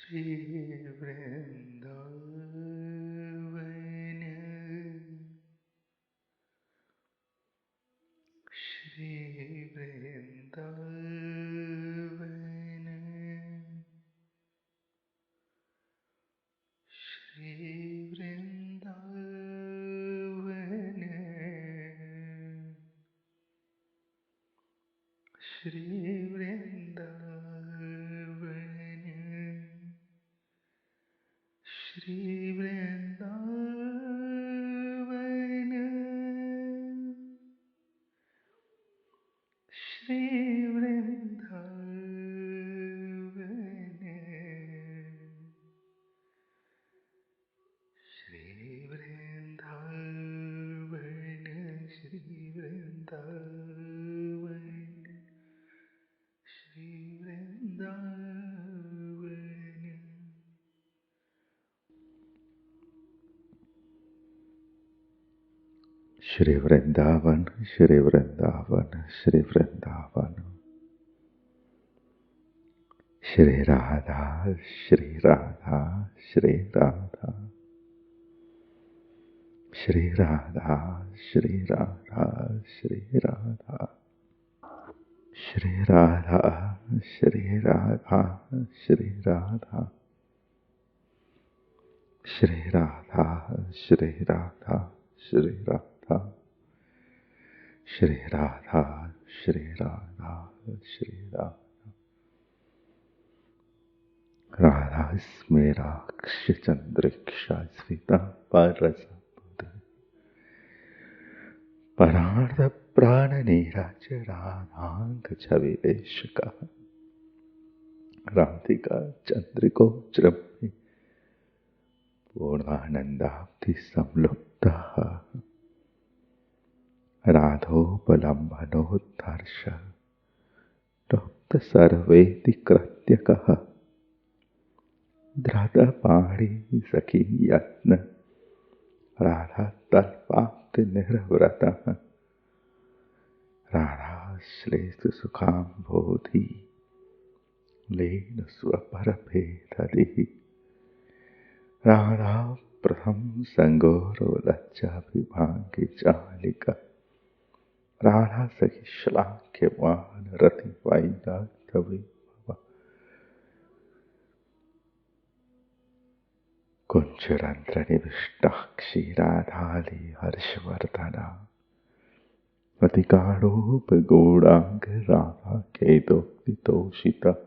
श्री वृंदावन श्री वृंदावन श्री वृंदावन श्री वृंदावन श्री वृंदावन श्री वृंदावन श्री वृंदावन श्री वृंदावन श्री वृंदावन श्री वृंदावन श्री वृंदावन श्री वृंदावन श्री राधा श्री राधा श्री राधा श्री राधा श्री राधा श्री राधा श्री राधा श्री राधा श्री राधा श्री राधा श्री राधा श्री राधा श्री राधा श्री राधा श्री राधा राधा स्मेराक्ष चंद्रिक्षा स्फीता परसबुध परार्ध प्राण नीराज राधांग छविलेशका राधिका चंद्रिकोच्रमे पूर्णानंदाब्धि संलुप्तः राधोपलम्बनोत्कर्ष तप्त सर्वेति कृत्यकः धृतपाणि सखी यत्न राधा तल्पाप्ति निर्व्रतः राधा श्रेष्ठ सुखाम्भोधि लीन स्वपरभेददिः राधा प्रथम संगोरोलज्जाभिभाङ्गि चालिका राधा सखी श्लाघ्यमान रति वैराग्यविभव कुञ्जरन्ध्रनिविष्टाक्षी राधाली हर्षवर्धना अतिकारोपगूढाङ्ग राधा केतोक्तितोषितः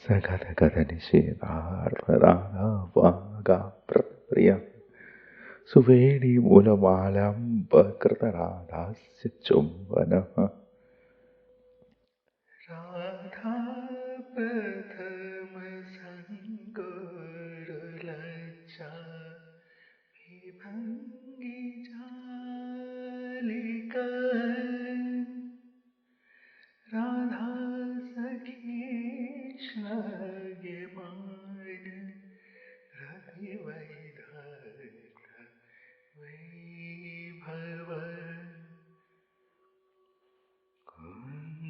सगदगदनिषेधार्थ राधा वागाप्रिया सुवेणी मूलमालम्बकृतराधास्य चुम्बनः राधा प्रथम संगोरुलज्जा विभङ्गि जालिका राधा सखी श्लाघ्यमान रतिवैराग्य वैभव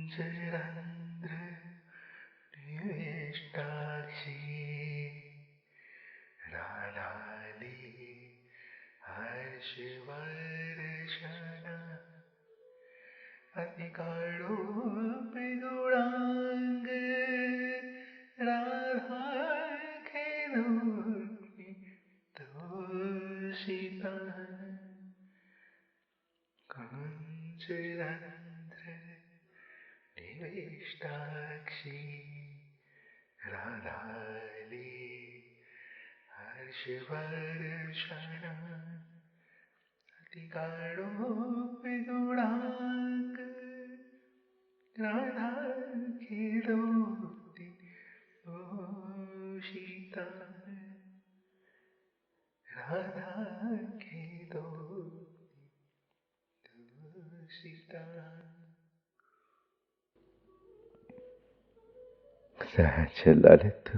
कुञ्जरन्ध्र निविष्टाक्षी राधाली हर्षवर्षणा अतिकारोपगूढाङ्ग राधा केतोक्तितोषिता कुञ्जरन्ध्र निविष्टाक्षी राधाली हर्षवर्षणा अतिकारोपगूढाङ्ग राधा केतोक्तितोषिता राधा केतोक्तितोषिता सहज ललित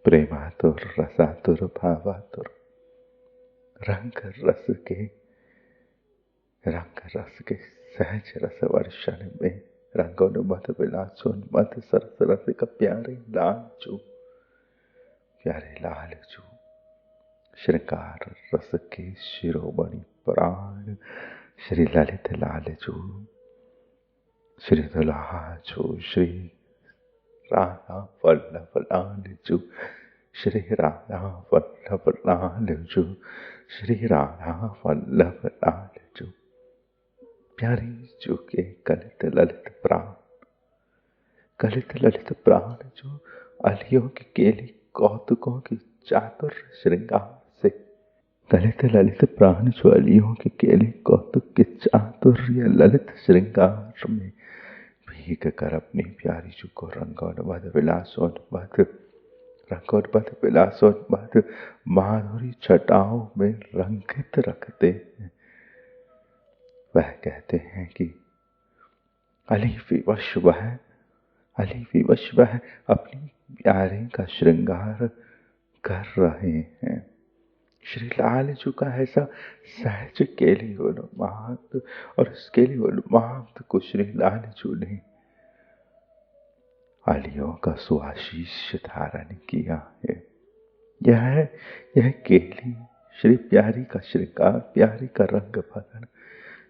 प्रेमातुर रसातुर भावातुर रंग रस के सहज रस वर्षण में रंगोन्मत्त विलासोन्मत्त सरस रसिक प्यारे लालचू, प्यारे लालचू, श्रृंगार रस के शिरोमणि प्राण श्री ललित लालचू, श्री दुलाचू, श्री राधा वल्लभ लालचू, श्री राधा वल्लभ लालचू, श्री राधा वल्लभ लालचू, प्यारी चू के कलित ललित प्राण, कलित ललित प्राण जो अलियों की केली कौतुकों की चातुर श्रृंगार से, कलित ललित प्राण जो अलियों की केली कौतुक के चातुर्य ललित श्रृंगार में भीग कर अपनी प्यारी चू को रंगोन्मत्त विलासोन्मत्त, रंगोन्मत्त विलासोन्मत्त माधुरी छटाओं में रंगित रखते हैं। वह कहते हैं कि अली विवश वह, अली विवश वह अपनी प्यारे का श्रृंगार कर रहे हैं। श्री लालचू का ऐसा सहज केली उन्माद, और इस केली उन्माद को श्री लालचू ने अलियों का सुआशीष धारण किया है। यह केली श्री प्यारी का श्रृंगार, प्यारी का रंग भरण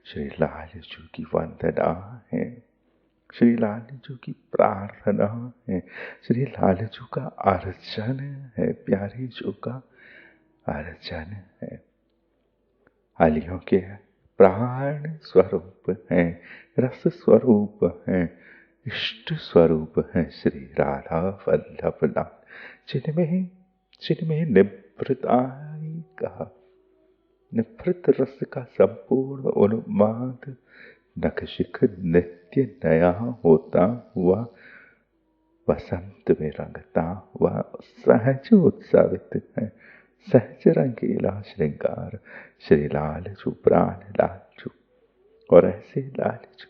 श्री लालचू की वंदना है, श्री लालचू की प्रार्थना है, श्री लालचू का अर्चन है, प्यारी चू का अर्चन है। अलियों के प्राण स्वरूप हैं, रस स्वरूप हैं, इष्ट स्वरूप हैं श्री राधा वल्लभ लाल, जिनमें निभृताई का, निभृत रस का संपूर्ण उन्माद नखशिख नित्य नया होता हुआ वसंत में रंगता हुआ सहज उत्सवित है। सहज रंगीला श्रृंगार श्री लालचू, प्राण लालचू, और ऐसे लालचू,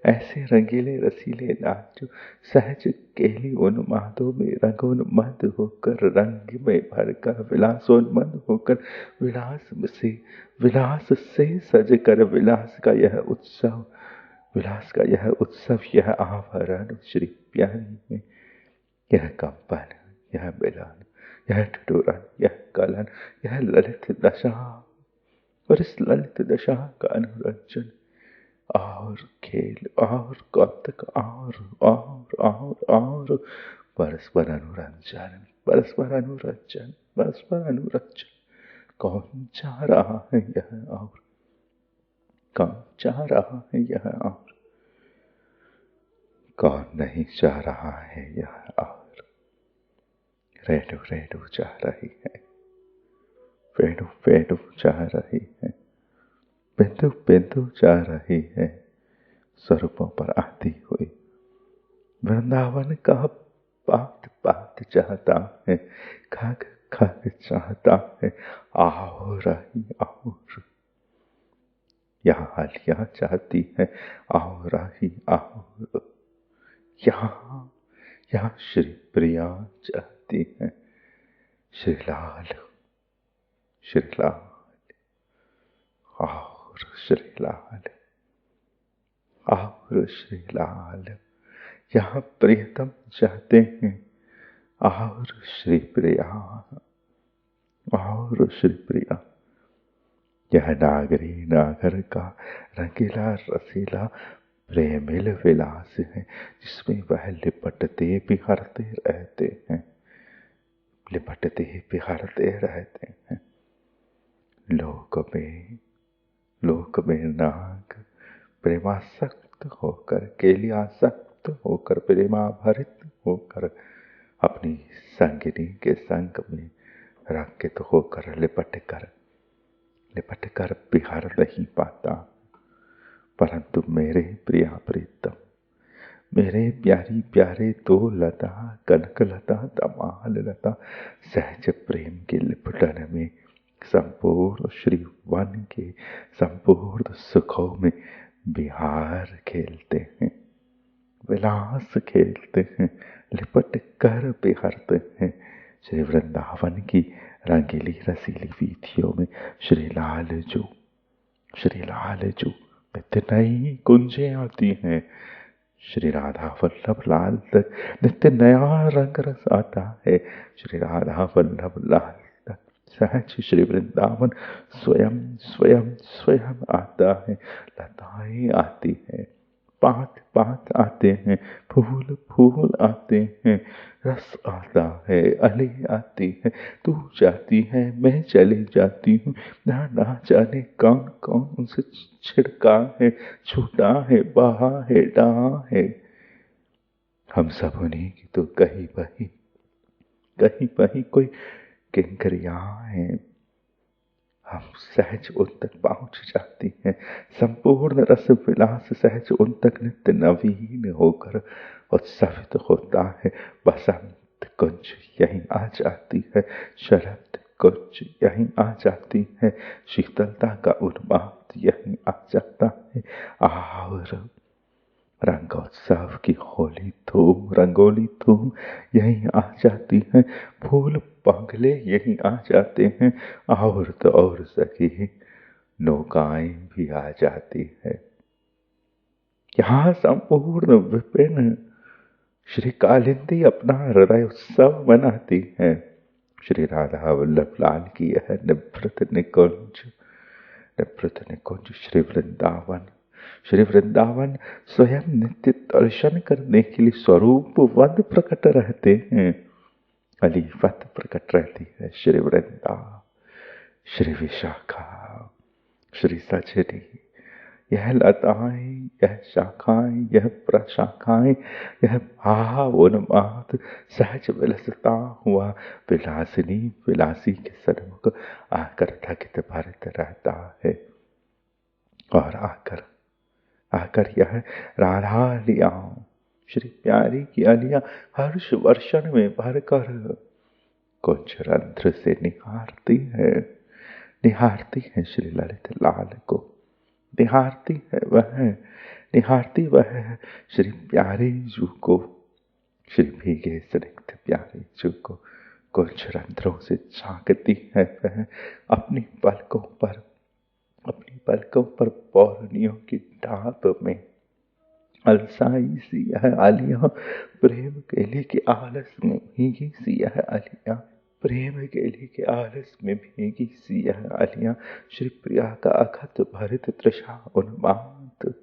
ऐसे रंगीले रसीले लालचू सहज केली उन्मादों में रंगोन्मत्त होकर, रंग में भरकर, विलासोन्मत्त होकर, विलास से सज कर, विलास का यह उत्सव, विलास का यह उत्सव, यह आवरण श्री प्यारी में, यह कंपन, यह मिलन, यह ठिठुरन, यह कलन, यह ललित दशा, और इस ललित दशा का अनुरंजन और खेल और कौतुक और परस्पर अनुरंजन, परस्पर अनुरंजन, परस्पर अनुरंजन। कौन चाह रहा है यह और, कौन चाह रहा है यह और, कौन नहीं चाह रहा है यह और। रेणु रेणु चाह रही है, वेणु वेणु चाह रही है, बिंदु बिंदु चाह रही है, स्वरूपों पर आती हुई वृंदावन का बात बात चाहता है, खग खग चाहता है, आओ रही और यहाँ आलिया चाहती है, आओ रही और यहाँ, यहाँ श्री प्रिया चाहती है, श्री लाल, श्री लाल और श्री लाल और श्री लाल, यहाँ प्रियतम चाहते हैं, और श्री प्रिया, और श्री प्रिया। यह नागरी नागर का रंगीला रसीला प्रेमिल विलास है, जिसमें वह लिपटते बिखरते रहते हैं, लिपटते बिखरते रहते हैं। लोक में नाग प्रेमासक्त होकर, केलियासक्त होकर, प्रेमाभरित होकर अपनी संगिनी के संग में रंगित होकर लिपट कर बिहार नहीं पाता, परंतु मेरे प्रिया प्रीतम, मेरे प्यारी प्यारे तो लता, कनक लता, तमाल लता सहज प्रेम के लिपटन में संपूर्ण श्री वन के संपूर्ण सुखों में बिहार खेलते हैं, विलास खेलते हैं, लिपट कर बिहारते हैं। श्री वृंदावन की रंगीली रसीली वीथियों में श्री लालचू नित्य नई कुंजें आती हैं, श्री राधा वल्लभ लाल तक नित्य नया रंग रस आता है। श्री राधा वल्लभ लाल तक सहज श्री वृंदावन स्वयं स्वयं स्वयं आता है। लताएं आती हैं, पात पात आते हैं, फूल फूल आते हैं, रस आता है, अली आती है, तू जाती है, मैं चली जाती हूँ, ना जाने कौन कौन उनसे छिड़का है, छूटा है, बहा है, डहा है। हम सब उन्हीं की तो कहीं बही कोई किंकरियां हैं। हम सहज उन तक पहुंच जाती हैं, संपूर्ण रस विलास सहज उन तक नित्य नवीन होकर उत्सवित होता है। बसंत कुंज यहीं आ जाती है, शरद कुंज यहीं आ जाती है, शीतलता का उन्माद यहीं आ जाता है। और रंगोत्सव की होली धूम रंगोली धूम यहीं आ जाती है, फूल पंगले यहीं आ जाते हैं, और तो और सखी नौकाएं भी आ जाती है। यहाँ संपूर्ण विपिन श्री कालिंदी अपना हृदय उत्सव मनाती है। श्री राधा वल्लभ लाल की यह निभृत निकुंज श्री वृंदावन स्वयं नित्य दर्शन करने के लिए स्वरूप वद प्रकट रहते हैं। अलीफत प्रकट रहती है श्री वृंदा, श्री विशाखा, श्री सजनी, यह लताएं, यह शाखाएं, यह प्रशाखाएं, यह भाव उन्माद सहज विलसता हुआ विलासिनी विलासी के सन्मुख आकर थकित भरत रहता है। और आकर यह राधा लिया श्री प्यारी की अलिया हर्ष वर्षण में भरकर कुछ रंध्र से निहारती है श्री ललित लाल को, निहारती वह श्री प्यारे जू को, श्री भीगे स्निग्ध प्यारे जू को कुछ रंध्रों से झांकती है वह अपनी पलकों पर पौरनियों की ढाप में अलसाई सी यह आलिया, प्रेम केली के आलस में भीगी सी यह आलिया, प्रेम केली के आलस में भीगी सी यह आलिया, श्री प्रिया का अखत भरित तृषा उन्माद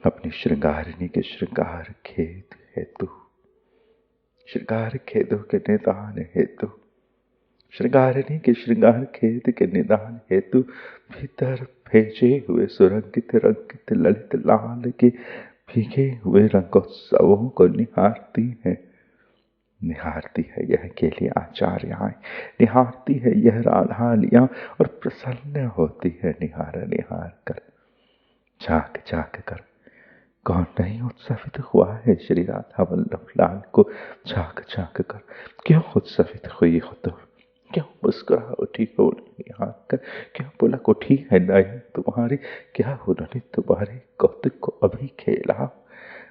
अपनी श्रृंगारिणी के श्रृंगार खेद हेतु, श्रृंगार खेदों के निदान हेतु, श्रृंगारिणी के श्रृंगार खेद के निदान हेतु भीतर भेजे हुए सुरंगित रंगित ललित लाल के भीगे हुए रंगोत्सवों को निहारती है यह केली आचार्याएं, निहारती है यह राधालियां और प्रसन्न होती है निहार कर, झांक कर। कौन नहीं उत्सवित हुआ है श्री राधा वल्लभ लाल को झांक कर? क्यों उत्सवित हुई हो तुम? क्यों मुस्कुरा उठी हो निहार कर? क्यों पुलक उठी है नयन तुम्हारी? क्या उन्होंने तुम्हारे कौतुक को अभी खेला?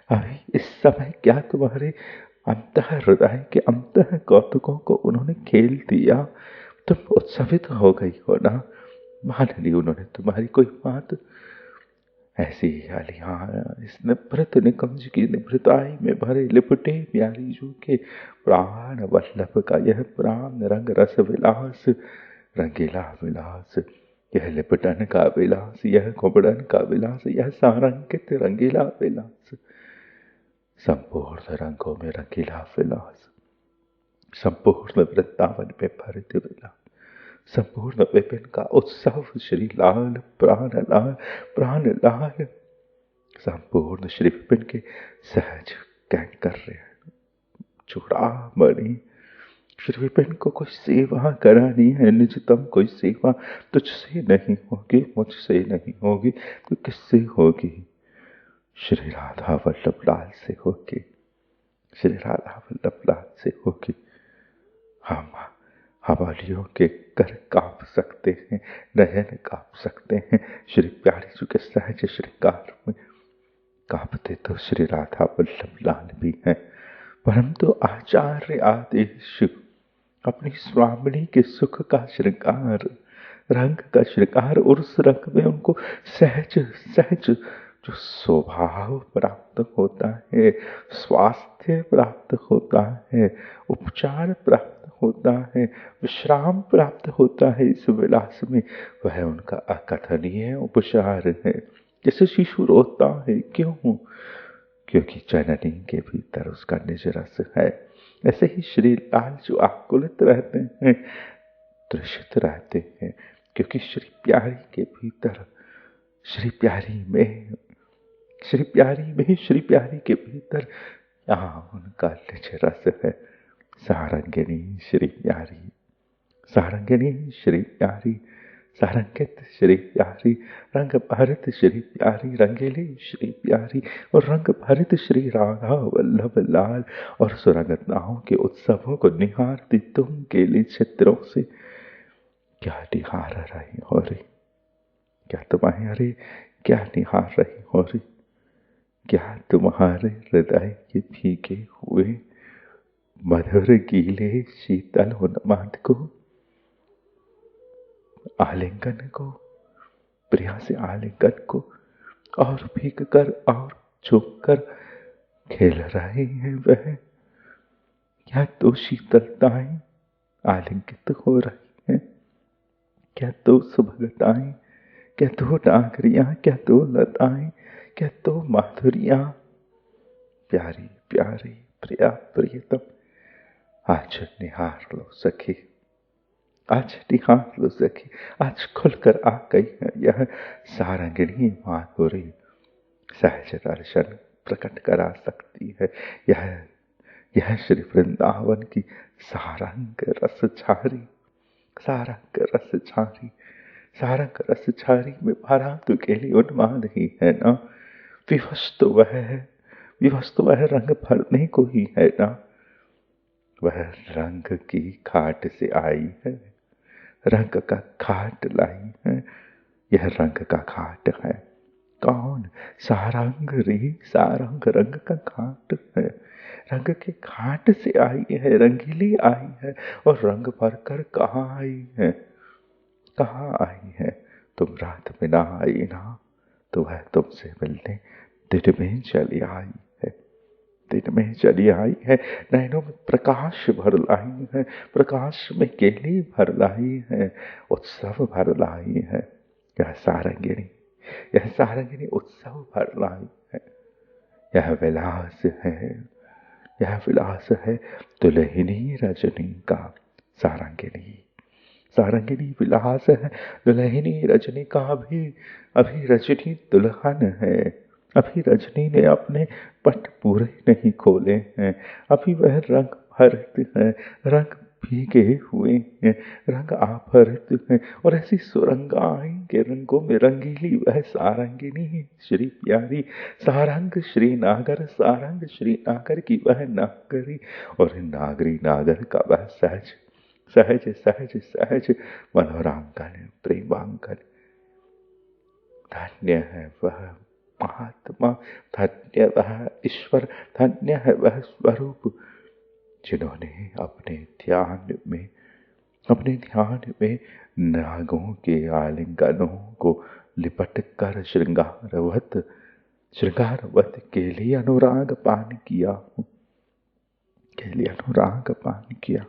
अभी इस समय क्या तुम्हारे अंतः हृदय के अंतः कौतुकों को उन्होंने खेल दिया? तुम उत्सवित हो गई हो ना? मान ली उन्होंने तुम्हारी कोई बात? ऐसी आलिया इस निभृत निकुंज की निभृताई में भरे लिपटे प्यारी जू के प्राण वल्लभ का यह प्राण रंग रस विलास, रंगीला विलास, यह लिपटन का विलास, यह घुबड़न का विलास, यह सारंगित रंगीला विलास, संपूर्ण रंगों में रंगीला विलास, संपूर्ण वृंदावन में भरित विलास, संपूर्ण विपिन का उत्सव श्री लाल प्राण लाल संपूर्ण श्री विपिन के सहज कैंकर चूड़ामणि श्री विपिन को कोई सेवा करानी है निजतम, कोई सेवा तुझसे नहीं होगी, मुझसे नहीं होगी तो किससे होगी? श्री राधा वल्लभ लाल से होगी, श्री राधा वल्लभ लाल से होगी। हम हवालियों के कर कांप सकते हैं, नयन कांप सकते हैं, श्री प्यारी जी के सहज श्रृंगार में कांपते तो श्री राधा वल्लभ लाल भी हैं। परंतु आचार्य आदेश अपनी स्वामिनी के सुख का श्रृंगार, रंग का श्रृंगार, और उस रंग में उनको सहज जो स्वभाव प्राप्त होता है, स्वास्थ्य प्राप्त होता है, उपचार प्राप्त होता है, विश्राम प्राप्त होता है इस विलास में, वह उनका अकथनीय उपचार है। जैसे शिशु रोता है, क्यों? क्योंकि जननी के भीतर उसका निज रस है। ऐसे ही श्री लाल जो आकुलित रहते हैं, तृषित रहते हैं, क्योंकि श्री प्यारी के भीतर, श्री प्यारी में, श्री प्यारी में, श्री प्यारी के भीतर यहाँ उनका निज रस है। सारंगिनी श्री प्यारी, सारंगिनी श्री प्यारी, सारंगित श्री प्यारी, रंग भरत श्री प्यारी, रंगीली श्री प्यारी और रंग भरत श्री राधा वल्लभ लाल। और सुरंगनाओं के उत्सवों को निहारती तुम केली चित्रों से क्या निहार रही हो रे, क्या तुम्हारे, क्या निहार रही हो रे, क्या तुम्हारे हृदय के भीगे हुए मधुर गीले शीतल उन्माद को, आलिंगन को, प्रिया से आलिंगन को और भीग कर और झुक कर खेल रहे हैं वह। क्या तो शीतलताएं आलिंगित हो रही हैं, क्या तो सुभगताएं, क्या तो डांगरियां, क्या तो लताएं, क्या तो माधुरियां। प्यारी प्यारी प्रिया प्रियतम, आज निहार लो सखी, आज निहार लो सखी, आज खुलकर आ गई है यह सारंगिणी माधुरी। सहज दर्शन प्रकट करा सकती है यह श्री वृंदावन की सारंग रस झारी, सारंग रस झारी, सारंग रस झारी में भरा तो केली उन्माद ही है ना। विवश तो वह है, विवश तो वह रंग भरने को ही है ना। वह रंग की खाट से आई है, रंग का खाट लाई है, यह रंग का खाट है। कौन? सारंग रे, सारंग रंग का खाट है, रंग के खाट से आई है, रंगीली आई है और रंग भरकर कहाँ आई है, कहाँ आई है। तुम रात में ना आई ना, तो वह तुमसे मिलने दिन में चली आई है, दिन में चली आई है। नैनों में प्रकाश भर लाई है, प्रकाश में केली भर लाई है, उत्सव भर लाई है। यह सारंगिणी, यह सारंगिणी उत्सव भर लाई है। यह विलास है, यह विलास है दुल्हनी रजनी का। सारंगिणी, सारंगिणी विलास है दुल्हनी रजनी का। अभी रजनी दुल्हन है, अभी रजनी ने अपने पट पूरे नहीं खोले हैं, अभी वह रंग भरत है, रंग भीगे हुए हैं, रंग आभरित हैं और ऐसी सुरंगाई के रंगों में रंगीली वह सारंगिनी श्री प्यारी। सारंग श्री नागर, सारंग श्री नागर की वह नागरी और नागरी नागर का वह सहज सहज सहज सहज मनोरांगन प्रेमांगन। धन्य है वह महात्मा, धन्य वह ईश्वर, धन्य है वह स्वरूप जिन्होंने अपने ध्यान में नागों के आलिंगनों को लिपट कर श्रृंगारवत के लिए अनुराग पान किया, के लिए अनुराग पान किया।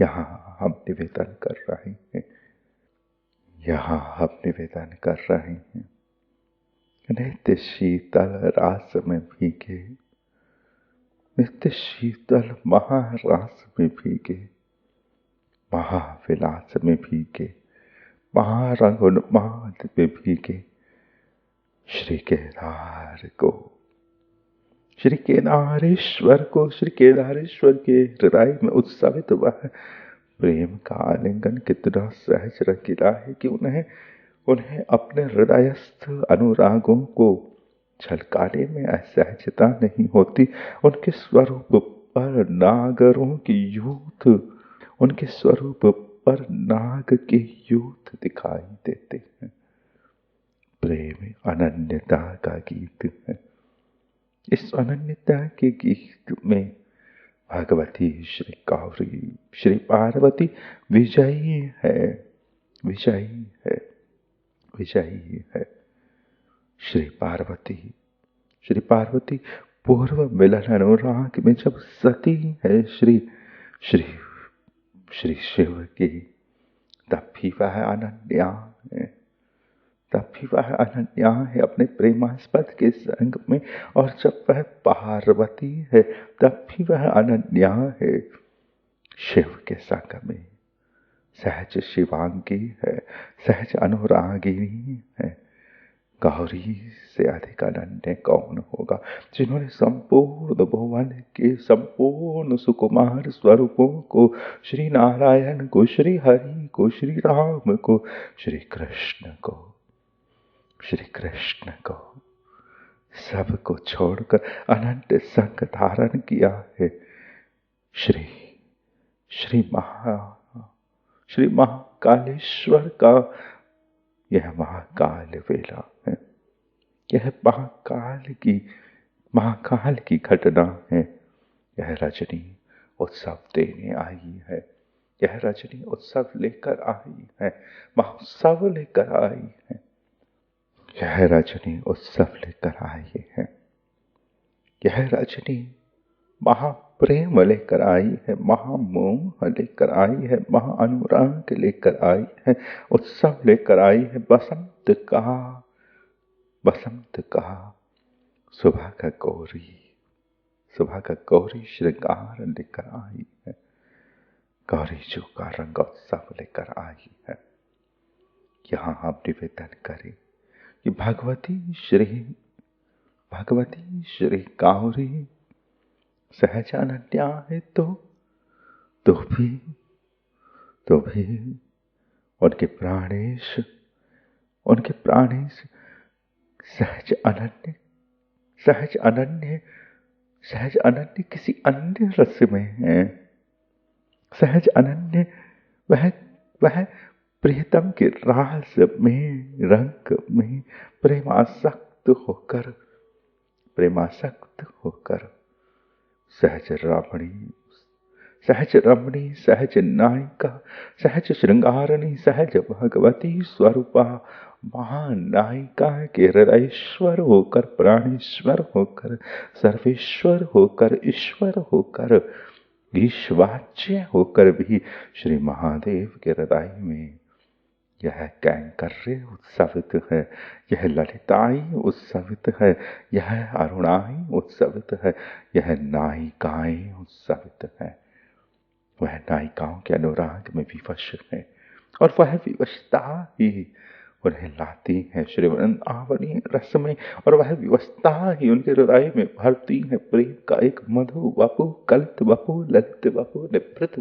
यहाँ हम निवेदन कर रहे हैं, यहाँ हम निवेदन कर रहे हैं। नित्य शीतल रास में भीगे, नित्य शीतल महारास में भीगे, महाविलास में भीगे, महारंग उन्माद में भीगे श्री केदार को, श्री केदारेश्वर को, श्री केदारेश्वर के हृदय में उत्सवित वह प्रेम का आलिंगन कितना सहज रंगीला है कि उन्हें अपने हृदयस्थ अनुरागों को झलकाने में असहजता नहीं होती। उनके स्वरूप पर नागरों की यूथ, उनके स्वरूप पर नाग के यूथ दिखाई देते हैं। प्रेम अनन्यता का गीत है। इस अनन्यता के गीत में भगवती श्री गौरी, श्री पार्वती विजयी है, विजयी है, विजयी है। श्री पार्वती पूर्व मिलन अनुराग में जब सती है श्री श्री श्री शिव की, तब भी वह अनन्या है, तब भी वह अनन्या है अपने प्रेमास्पद के संग में। और जब वह पार्वती है तब भी वह अनन्या है शिव के संग में। सहज शिवांगी है, सहज अनुरागिनी है। गौरी से अधिक अनन्य कौन होगा, जिन्होंने संपूर्ण भुवन के संपूर्ण सुकुमार स्वरूपों को, श्री नारायण को, श्री हरि को, श्री राम को, श्री कृष्ण को सबको छोड़कर अनंत संग धारण किया है। श्री महाकालेश्वर का यह महाकाल वेला है। यह महाकाल की घटना है। यह रजनी उत्सव देने आई है। यह रजनी उत्सव लेकर आई है, महोत्सव लेकर आई है। यह रजनी उत्सव लेकर आई है। यह रजनी महाप्रेम लेकर आई है, महामोह लेकर आई है, महाअनुराग लेकर आई है, उत्सव लेकर आई है। बसंत का सुबह का गौरी श्रृंगार लेकर आई है। गौरी जो का रंग उत्सव लेकर आई है। यहाँ हम निवेदन करें कि भगवती श्री गौरी सहज अनन्या है, तो भी उनके प्राणेश सहज अनन्य किसी अन्य रस में है। सहज अनन्य वह प्रियतम के रास में, रंग में प्रेमासक्त होकर सहज रमणी, सहज नायिका, सहज श्रृंगारणी, सहज भगवती स्वरूपा महानायिका के हृदयेश्वर होकर, प्राणेश्वर होकर, सर्वेश्वर होकर, ईश्वर होकर, ईश्वाच्य होकर भी श्री महादेव के हृदय में यह कैंकर्य उत्सवित है, यह ललिताई उत्सवित है, यह अरुणाई उत्सवित है, यह नायिकाएं उत्सवित है। वह नायिकाओं के अनुराग में विवश है और वह विवशता ही उन्हें लाती है श्री वृंदावनी रस में, और वह विवशता ही उनके हृदय में भरती है प्रेम का एक मधु वपु, कलित वपु, ललित वपु, निभृत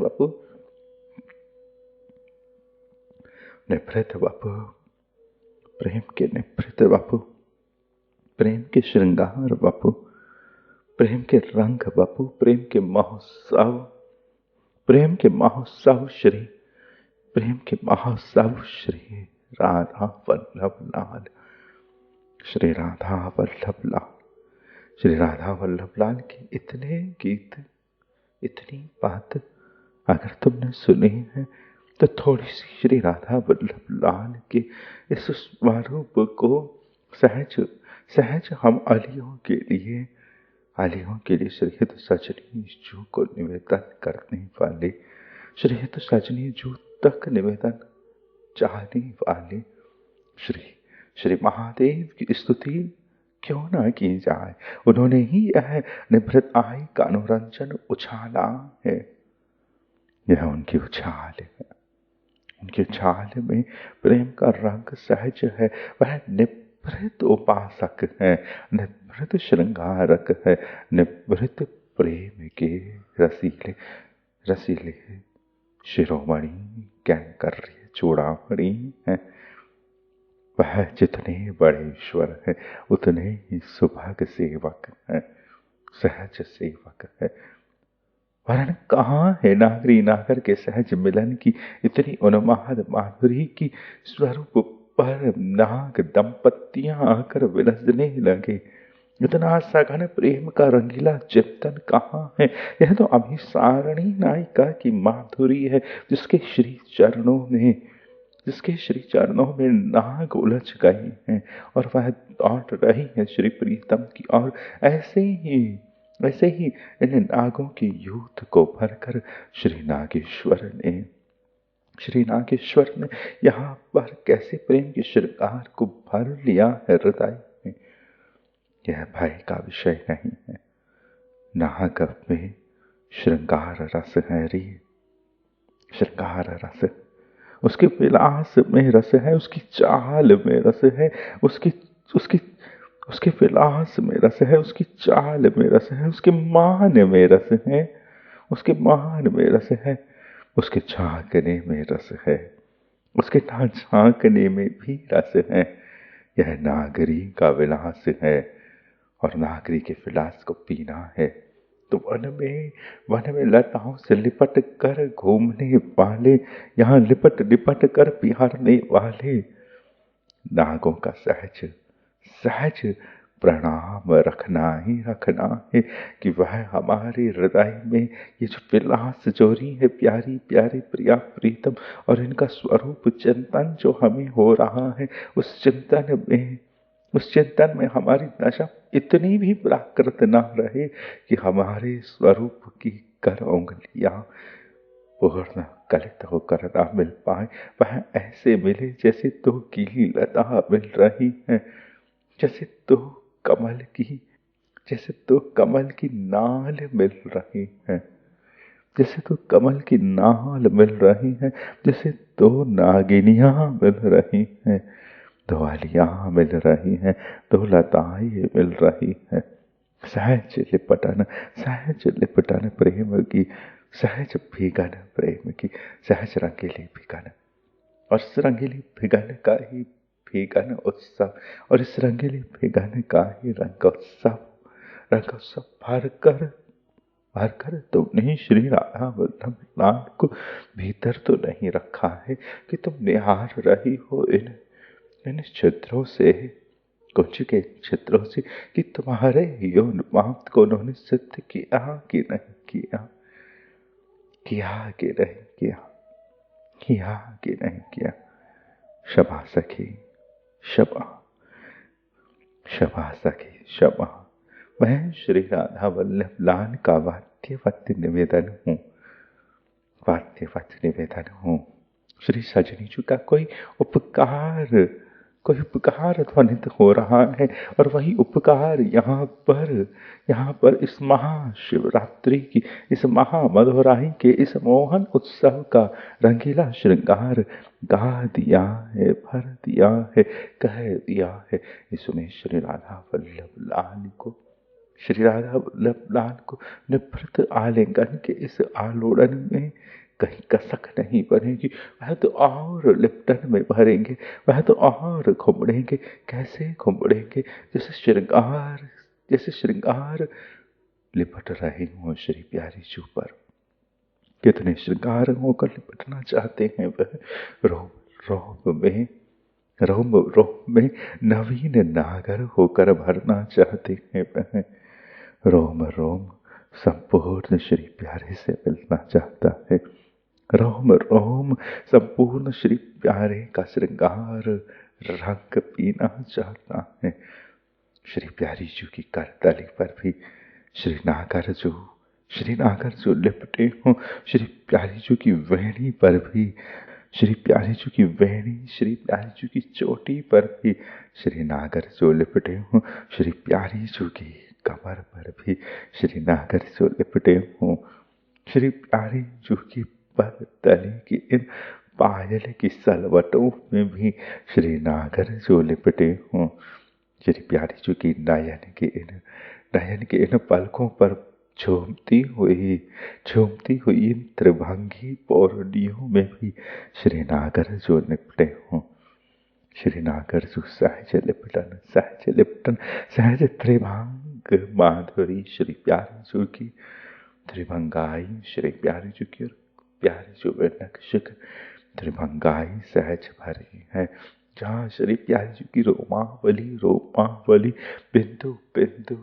वपु, प्रेम के निभृत वपु, प्रेम के श्रृंगार वपु, प्रेम के रंग वपु, प्रेम के महोत्सव श्री राधा वल्लभ लाल, श्री राधा वल्लभ लाल के इतने गीत, इतनी बात अगर तुमने सुनी है तो थोड़ी सी श्री राधा वल्लभ लाल के इस स्वरूप को सहज हम अलियों के लिए श्रीहित सजनी जू को निवेदन करने वाले, श्रीहित सजनी जू तक निवेदन चाहने वाले श्री महादेव की स्तुति क्यों ना की जाए। उन्होंने ही यह निभृत आई का अनुरंजन उछाला है। यह उनकी उछाल है। उनके उछाल में प्रेम का रंग सहज है। वह निभृत उपासक है, निभृत श्रृंगारक है, निभृत प्रेम के रसीले शिरोमणि कैंकर्य चूड़ामणि है। वह जितने बड़े ईश्वर है उतने ही सुभग सेवक है, सहज सेवक है। वरन कहाँ है नागर के सहज मिलन की इतनी उन्माद माधुरी की स्वरूप पर नाग दंपतियां आकर विलसने लगे। इतना सघन प्रेम का रंगीला चिंतन कहाँ है। यह तो अभिसारणी नायिका की माधुरी है, जिसके श्री चरणों में जिसके श्री चरणों में नाग उलझ गए हैं और वह दौड़ रही है श्री प्रीतम की और ऐसे ही इन नागों की यूथ को भरकर श्री नागेश्वर ने यहाँ पर कैसे प्रेम के श्रृंगार को भर लिया है हृदय में। यह भय का विषय नहीं है। नाग में श्रृंगार रस है रे, श्रृंगार रस, उसके विलास में रस है, उसकी चाल में रस है, उसकी उसकी उसके विलास में रस है, उसकी चाल में रस है, उसके मान में रस है, उसके मान में रस है, उसके झांकने में रस है, उसके ना झांकने में भी रस है। यह नागरी का विलास है और नागरी के विलास को पीना है तो वन में लताओं से लिपट कर घूमने वाले, यहाँ लिपट लिपट कर पिहारने वाले नागों का सहज सहज प्रणाम रखना ही रखना है कि वह हमारे हृदय में ये जो विलास जोरी है प्यारी प्यारी प्रिया प्रीतम और इनका स्वरूप चिंतन जो हमें हो रहा है, उस चिंतन में हमारी दशा इतनी भी प्राकृत न रहे कि हमारे स्वरूप की कर उंगलियां पूर्ण कलित होकर ना मिल पाए। वह ऐसे मिले जैसे दो गीली लता मिल रही है, जैसे दो कमल की नाल मिल रही है, जैसे दो कमल की नाल मिल रही है, जैसे दो नागिनियां मिल रही हैं, दो आलियां मिल रही हैं, दो लताएं मिल रही हैं। सहज लिपटन प्रेम की, सहज भीगन प्रेम की, सहज रंगीली भीगन और इस रंगीली भीगन का ही भीगन उत्सव और इस रंगीली भीगन का ही रंग उत्सव भर कर तुमने श्री राधा वल्लभ लाल को भीतर तो नहीं रखा है कि तुम निहार रही हो इन छिद्रों से, कुछ के छिद्रों से कि तुम्हारे यौन मांस को उन्होंने सिद्ध किया कि नहीं किया, किया कि नहीं किया, किया कि नहीं किया। शबा सखी शबा, शबा सखी शबा। मैं श्री राधा वल्लभ लाल का वाद्यवत निवेदन हूँ। श्री सजनी जी का कोई उपकार ध्वनित हो रहा है और वही उपकार यहाँ पर इस महाशिवरात्रि की, इस महामधुराई के इस मोहन उत्सव का रंगीला श्रृंगार गा दिया है, भर दिया है, कह दिया है। इसमें श्री राधा वल्लभ लाल को निभृत आलिंगन के इस आलोड़न में कहीं कसक नहीं बनेगी। वह तो और लिप्टन में भरेंगे, वह तो और घुमड़ेंगे। कैसे घुमड़ेंगे? जैसे श्रृंगार लिपट रहे हों श्री प्यारी जू पर। कितने श्रृंगार होकर लिपटना चाहते हैं वह। रोम में नवीन नागर होकर भरना चाहते हैं वह। रोम संपूर्ण श्री प्यारे से मिलना चाहता है। रोम संपूर्ण श्री प्यारे का श्रृंगार रंग पीना चाहता है। श्री प्यारी जी की करतली पर भी श्री नागर जो लिपटे हों, श्री प्यारी जी की वेणी पर भी श्री प्यारी जी की वेणी, श्री प्यारी जी की चोटी पर भी श्री नागर जो लिपटे हों, श्री प्यारी जी की कमर पर भी श्री नागर जो लिपटे हों, श्री प्यारी जी की पर तले की इन पायल की सलवटों में भी श्री नागर जो लिपटे हों, श्री प्यारी जी की नयन के इन पलकों पर झूमती हुई इन त्रिभंगी पौरनियों में भी श्री नागर जो लिपटे हों। श्री नागर जो सहज लिपटन सहज त्रिभंग माधुरी श्री प्यारी जी की त्रिभंगाई, श्री प्यारी जी की प्यारी जो नक्शिक त्रिभंगाई सहज भरी है, जहाँ श्री प्यारी जी की रोमावली बिंदु बिंदु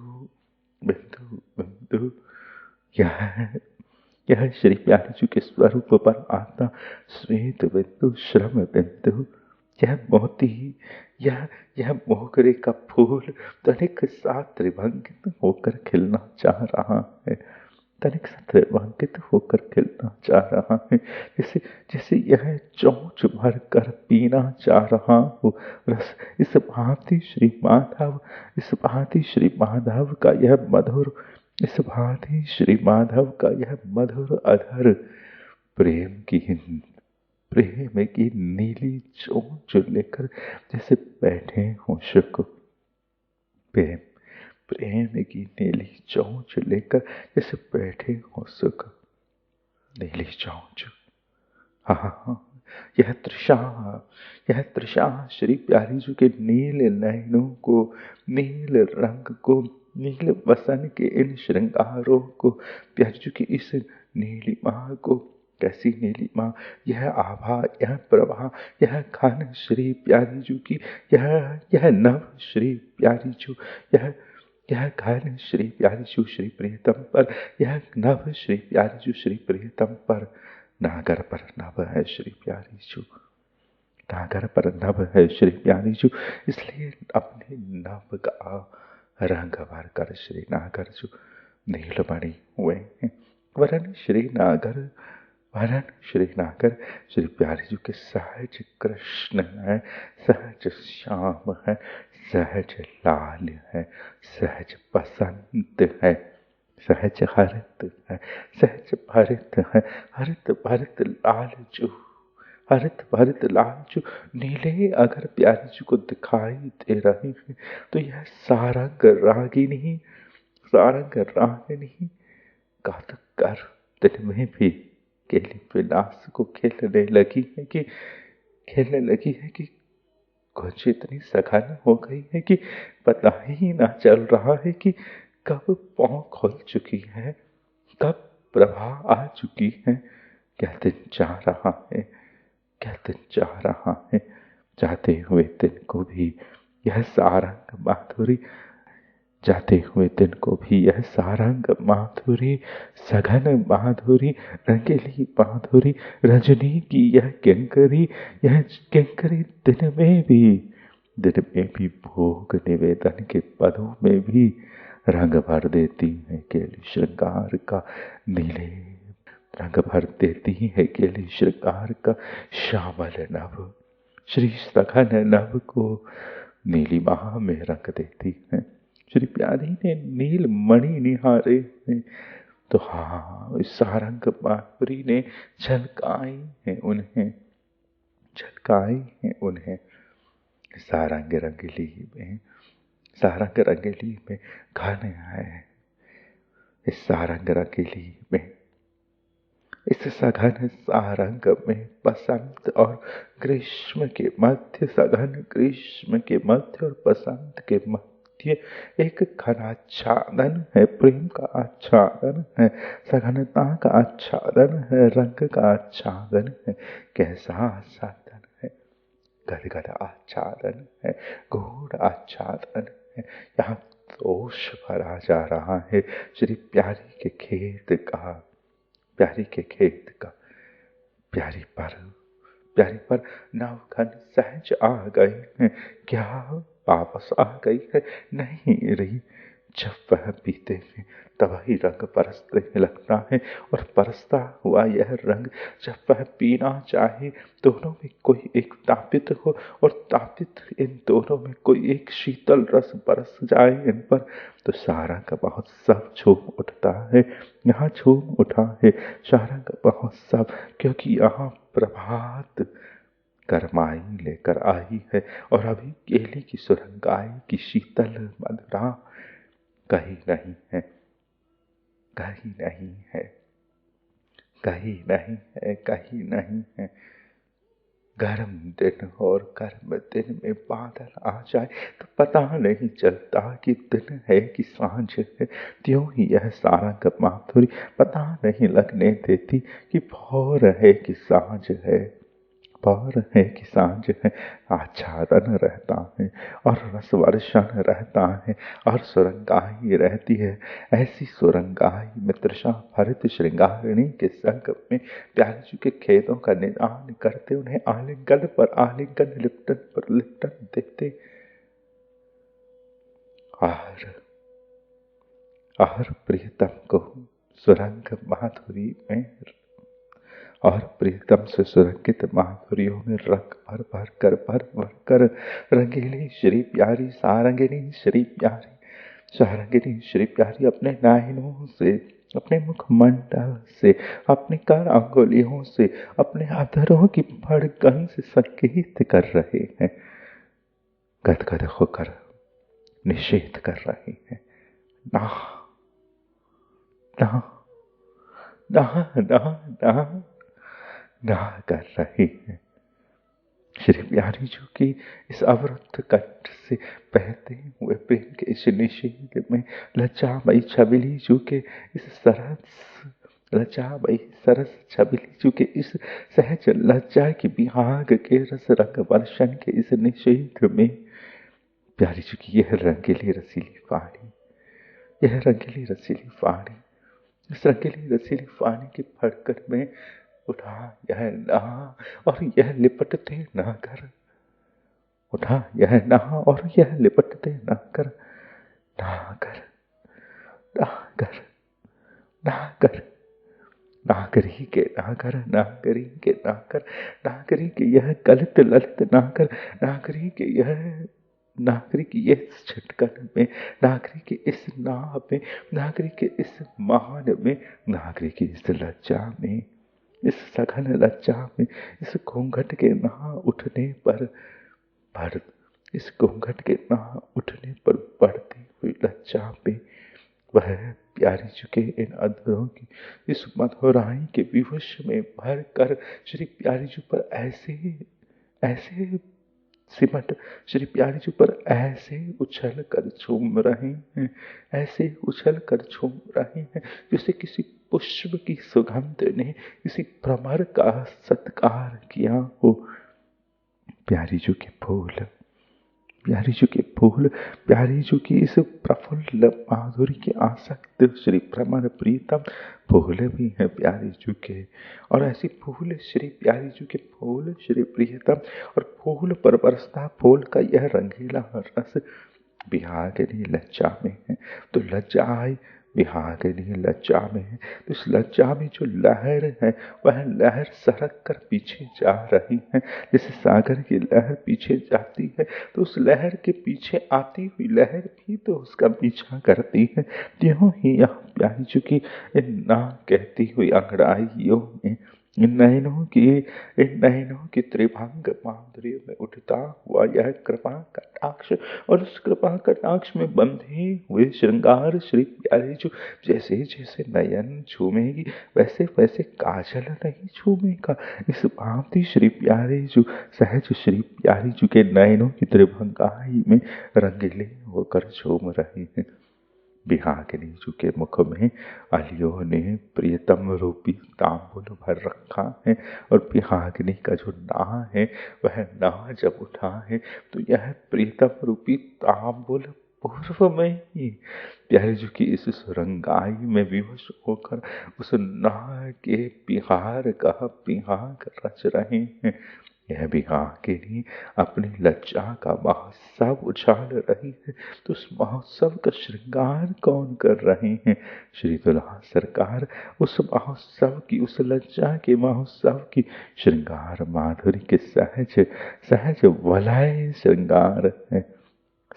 बिंदु बिंदु यह यह श्री प्यारे जी के स्वरूप पर आता श्वेत बिंदु श्रम बिंदु, यह मोती, यह मोगरे का फूल तनिक सा त्रिभंगित होकर खिलना चाह रहा है, तनिक सा त्रिभंगित होकर खिलना चाह रहा है, जैसे जैसे यह चोंच भर कर पीना चाह रहा हो रस। इस भांति श्री माधव, इस भांति श्री माधव का यह मधुर, इस भांति श्री माधव का यह मधुर अधर प्रेम की नीली चोंच लेकर जैसे बैठे हो सुख। प्रेम की नीली चोंच लेकर जैसे बैठे हो सुख। नीली चोंच, हाँ, यह तृषा श्री प्यारी जी के नील नयनों को, नील रंग को, नील वसन के इन श्रृंगारों को, प्यारी जी की इस नीलिमा को, कैसी नीलिमा, यह आभा, यह प्रभा, यह घन श्री प्यारी जी की, यह नभ श्री प्यारी जी, यह घन श्री प्यारी जी श्री प्रियतम पर, यह नभ श्री प्यारी जी श्री प्रियतम पर। नागर पर नभ है श्री प्यारी जी, नागर पर नभ है श्री प्यारी जी, इसलिए अपने नभ का रंग भर कर श्री नागर जी नीलमणि हुए हैं। वरन श्री नागर श्री प्यारी जी के सहज कृष्ण है, सहज श्याम है, सहज लाल है, सहज बसंत है, सहज हरित है, सहज भरित है, हरित भरित लाल जो नीले अगर प्यारी जी को दिखाई दे रहे हैं, तो यह सारंग रागिनी गात कर दिन में भी केली विलास को खेलने लगी है कि कुछ इतनी सघन हो गई है कि पता ही ना चल रहा है कि कब पाँव खुल चुकी है, कब प्रभा आ चुकी है। क्या दिन जा रहा है, जाते हुए दिन को भी यह सारंग माधुरी, जाते हुए दिन को भी यह सारंग माधुरी, सघन माधुरी, रंगीली माधुरी, रजनी की यह किंकरी दिन में भी भोग निवेदन के पदों में भी रंग भर देती है केली श्रृंगार का नीले, रंग भर देती है केली श्रृंगार का श्यामल नभ, श्री सघन नभ को नीलिमा में रंग देती है। श्री प्यारी ने नील मणि निहारे हैं, तो हाँ, सारंग माधुरी ने झलकाई है उन्हें सारंग रंगीली में घन है, इस सारंग रंगीली में, इस सघन सारंग में बसंत और ग्रीष्म के मध्य, सघन ग्रीष्म के मध्य और बसंत के मध्य एक घनाच्छादन है, प्रेम का आच्छादन है, सघनता का आच्छादन है, रंग का आच्छादन है। कैसा आच्छादन है, गदगद आच्छादन है, गूढ़ आच्छादन है। यहाँ दोष भरा जा रहा है श्री प्यारी के खेत का, प्यारी पर नवघन सहज आ गए हैं, क्या वापस आ गई है, नहीं रही। जब वह पीते हैं तब ही रंग बरसने लगता है, और बरसता हुआ यह रंग जब वह पीना चाहे, दोनों में कोई एक तापित हो और तापित इन दोनों में कोई एक शीतल रस बरस जाए इन पर, तो सारंग महोत्सव झूम उठता है। यहाँ झूम उठा है सारंग महोत्सव, क्योंकि यहाँ प्रभात गरमाई लेकर आई है, और अभी केली की सुरंगाई की शीतल मधुरा कहीं नहीं है। गर्म दिन और गर्म दिन में बादल आ जाए तो पता नहीं चलता कि दिन है कि सांझ है। त्यों ही यह सारंग माधुरी पता नहीं लगने देती कि भोर है कि सांझ है, दोपहर है कि सांझ है, आच्छादन रहता है और रस वर्षण रहता है और सुरंगाई रहती है। ऐसी सुरंगाई में तृषा भरित श्रृंगारिणी के संग में प्यारे जी के खेतों का निदान करते, उन्हें आलिंगन पर आलिंगन, लिप्टन पर लिप्टन देते और प्रियतम को सुरंग माधुरी में और प्रियतम से सुरंगित माधुरियों में रंग भर कर रंगीली श्री प्यारी सारंगिनी श्री प्यारी सारंगिनी श्री प्यारी अपने नायनों से, अपने मुखमंडल से, अपने कर अंगुलियों से, अपने अधरों की धड़कन से संकेत कर रहे हैं, गदगद होकर निषेध कर रहे हैं। ना ना ना ना ना ना कर रहे हैं। श्री प्यारी जी की इस अवरुद्ध कंठ से बहते हुए प्रेम के इस निषेध में लज्जामयी छबिली जी के इस लज्जामयी सरस छबिली जी के इस सहज लज्जा की विहाग के रस रंग वर्षण के इस निषेध में प्यारी जी की यह रंगीली रसीली वाणी, यह रंगीली रसीली वाणी, इस रंगीली रसीली वाणी की फड़कन में उठा यह ना और यह लिपटते ना कर, उठा यह ना और यह लिपटते ना कर, ना कर ना कर ना कर ना करी के ना कर, ना करी के ना कर, ना करी के यह गलित ललित ना कर, ना करी के यह नागरी की इस झटकन में, नागरी की इस नाव में, नागरी के इस मान में, नागरी की इस लज्जा में, इस सघन लज्जा में, इस घूंघट के ना उठने पर इस घूंघट के ना उठने पर बढ़ती हुई लज्जा में वह प्यारी जी के इन अधरों की इस मधुराई के विवश में भर कर श्री प्यारी जी पर ऐसे सिमट, श्री प्यारी जी पर ऐसे उछल कर झूम रहे हैं, ऐसे उछल कर झूम रहे हैं जैसे किसी पुष्प की सुगंध ने किसी भ्रमर का सत्कार किया हो। प्यारी जी के फूल, प्यारी जी के फूल, प्यारी जी की इस प्रफुल्ल माधुरी के आसक्त श्री भ्रमर प्रीतम फूल भी हैं प्यारी जी के। और ऐसी फूल श्री प्यारी जी के फूल श्री प्रियतम, और फूल पर बरसता फूल का यह रंगीला रस बिहागनी लज्जा में है। तो लज्जा आई बिहागनी लज्जा में है, तो इस लज्जा में जो लहर है वह लहर सरक कर पीछे जा रही है। जैसे सागर की लहर पीछे जाती है तो उस लहर के पीछे आती हुई लहर भी तो उसका पीछा करती है। त्यों ही यह प्यारी जी की ना कहती हुई अंगड़ाइयों में इन नयनों की त्रिभंग माधुर्य में उठता हुआ यह कृपा कटाक्ष, और उस कृपा कटाक्ष में बंधे हुए श्रृंगार श्री प्यारे जो जैसे जैसे नयन झूमेगी वैसे वैसे काजल नहीं झूमेगा। इस भांति श्री प्यारे जो सहज श्री प्यारी जी के नयनों की त्रिभंगाई में रंगीले होकर झूम रहे हैं। बिहागनी जी के मुख में अलियों ने प्रियतम रूपी तांबुल भर रखा है, और बिहागनी का जो ना है वह ना जब उठा है तो यह प्रियतम रूपी तांबुल पूर्व में ही प्यारे जी की इस सुरंगाई में विवश होकर उस ना के बिहार का बिहाग रच रहे हैं। यह बिहागिनी अपनी लज्जा का महोत्सव उछाल रही है, तो उस महोत्सव का श्रृंगार कौन कर रहे हैं? श्री दुल्हा सरकार उस महोत्सव की, उस लज्जा के महोत्सव की श्रृंगार माधुरी के सहज वलय श्रृंगार है,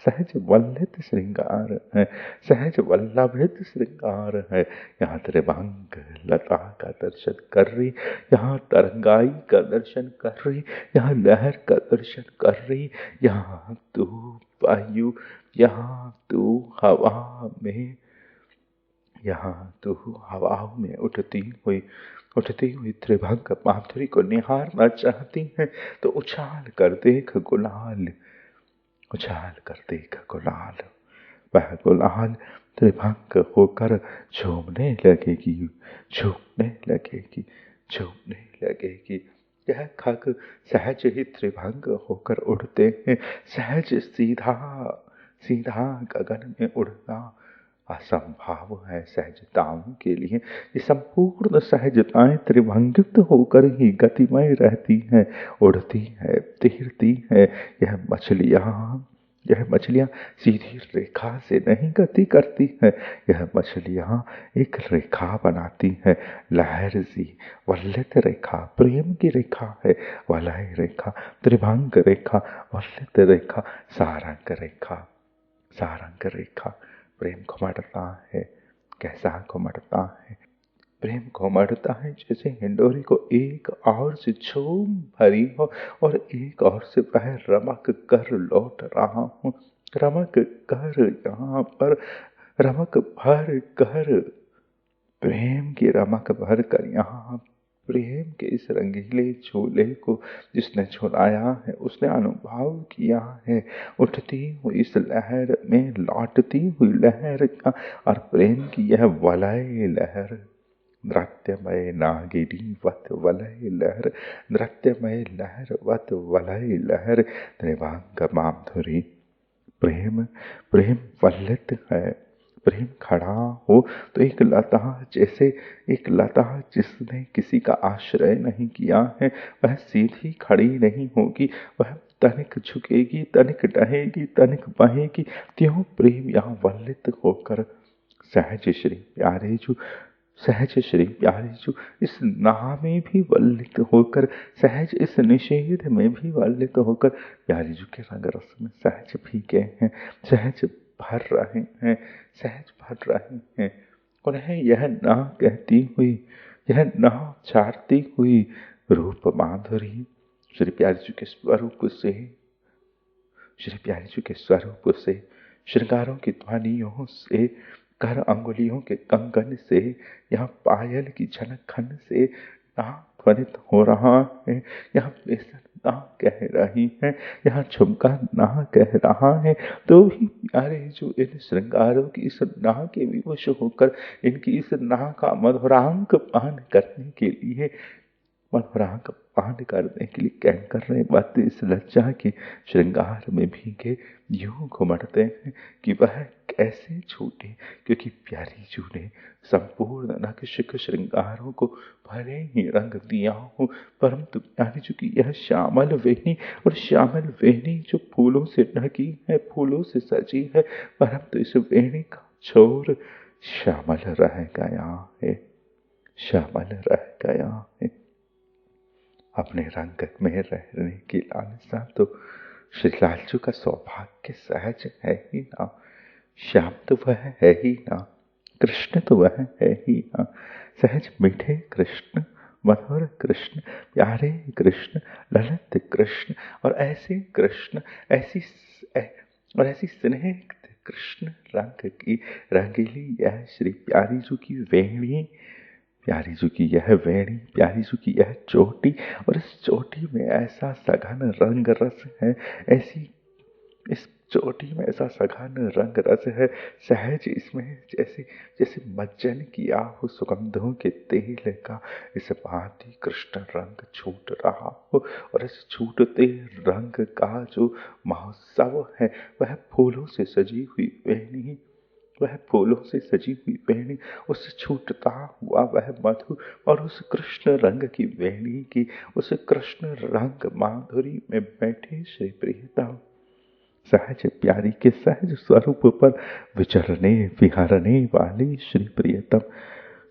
सहज वल्लित श्रृंगार है, सहज वल्लभित श्रृंगार है। यहाँ त्रिभंग लता का दर्शन कर रही, यहाँ तरंगाई का दर्शन कर रही, यहाँ लहर का दर्शन कर रही, यहाँ तू वायु, यहाँ तू हवा में, यहाँ तू हवाओं में उठती हुई त्रिभंग माधुरी को निहारना चाहती है तो उछाल कर देख गुलाल, उछाल कर देख गुलाल, वह गुलाल त्रिभंग होकर झूमने लगेगी, झूमने लगेगी, झूमने लगेगी। यह खग सहज ही त्रिभंग होकर उड़ते हैं, सहज सीधा सीधा गगन में उड़ना असंभव है सहजताओं के लिए। ये संपूर्ण सहजताएं त्रिभंगित होकर ही गतिमय रहती हैं, उड़ती है, तैरती है। यह मछलियां सीधी रेखा से नहीं गति करती है, यह मछलियां एक रेखा बनाती है, लहर सी वल्लित रेखा, प्रेम की रेखा है, वलय रेखा, त्रिभंग रेखा, वल्लित रेखा, सारंग रेखा, सारंग रेखा। प्रेम घुमड़ता है, कैसा घुमड़ता है, प्रेम घुमड़ता है जैसे हिंडोरी को एक और से झूम भरी हो और एक और से वह रमक कर लौट रहा हूँ, रमक कर यहाँ पर, रमक भर कर, प्रेम की रमक भर कर यहाँ, प्रेम के इस रंगीले झूले को जिसने झुलाया है उसने अनुभव किया है, उठती हुई इस लहर में लौटती हुई लहर का, और प्रेम की यह वलय लहर, नृत्यमय नागिनी वत वलय लहर, नृत्यमय लहर वत वलय लहर, त्रिभंग माधुरी। प्रेम प्रेम वल्लित है, प्रेम खड़ा हो तो एक लता जैसे, एक लता जिसने किसी का आश्रय नहीं किया है वह सीधी खड़ी नहीं होगी, वह तनिक झुकेगी, तनिक डहेगी, तनिक बहेगी। त्यों प्रेम यहाँ वल्लित होकर सहज श्री प्यारे जो, सहज श्री प्यारे जो इस नाह में भी वल्लित होकर, सहज इस निषेध में भी वल्लित होकर प्यारे जी के रंग रस में सहज भीगे हैं, सहज भर रहे हैं, सहज भर रहे हैं। उन्हें यह ना कहती हुई, यह ना चारती हुई रूप माधुरी श्री प्यारे जी के स्वरूप से, श्री प्यारे जी के स्वरूप से, श्रृंगारों की ध्वनियों से, कर अंगुलियों के कंगन से, यहाँ पायल की झनक खन से ना ध्वनित हो रहा है, यहाँ बेसन ना कह रही है, यहाँ झुमका ना कह रहा है, तो भी प्यारे जो इन श्रृंगारों की इस नाह के विवश होकर इनकी इस नाह का मधुरांक पान करने के लिए, मधुरांक पान करने के लिए कह कर रहे बात इस लज्जा के श्रृंगार में भीगे यूं घुमड़ते हैं कि वह कैसे छूटे, क्योंकि प्यारी जू ने संपूर्ण नखशिख श्रृंगारों को भले ही रंग दिया हो, परंतु प्यारी जू की यह श्यामल वेणी, और श्यामल वेणी जो फूलों से ढकी है, फूलों से सजी है, परंतु इस वेणी का छोर श्यामल रह गया है, श्यामल रह गया है। अपने रंग में रहने की लालसा तो श्री लालचू का सौभाग्य सहज है ही ना, श्याम तो वह है ही ना, कृष्ण तो वह है ही ना, सहज मीठे कृष्ण, मधुर कृष्ण, प्यारे कृष्ण, ललित कृष्ण, और ऐसे कृष्ण, ऐसी स्नेहित कृष्ण रंग की रंगीली यह श्री प्यारी जी की वेणी, प्यारी जी की यह वेणी, प्यारी जी की यह चोटी, और इस चोटी में ऐसा सघन रंग रस है, ऐसी इस चोटी में ऐसा सघन रंग रस है, सहज इसमें जैसे जैसे मज्जन किया हो सुगंधों के तेल का इस भांति कृष्ण रंग छूट रहा हो, और इस छूटते रंग का जो महोत्सव है वह फूलों से सजी हुई वेणी, वह फूलों से सजी हुई वेणी, उस छूटता हुआ वह मधु, और उस कृष्ण रंग की वेणी की, उस कृष्ण रंग माधुरी में बैठे श्री प्रियतम सहज प्यारी के सहज स्वरूप पर विचरने विहारने वाली श्री प्रियतम,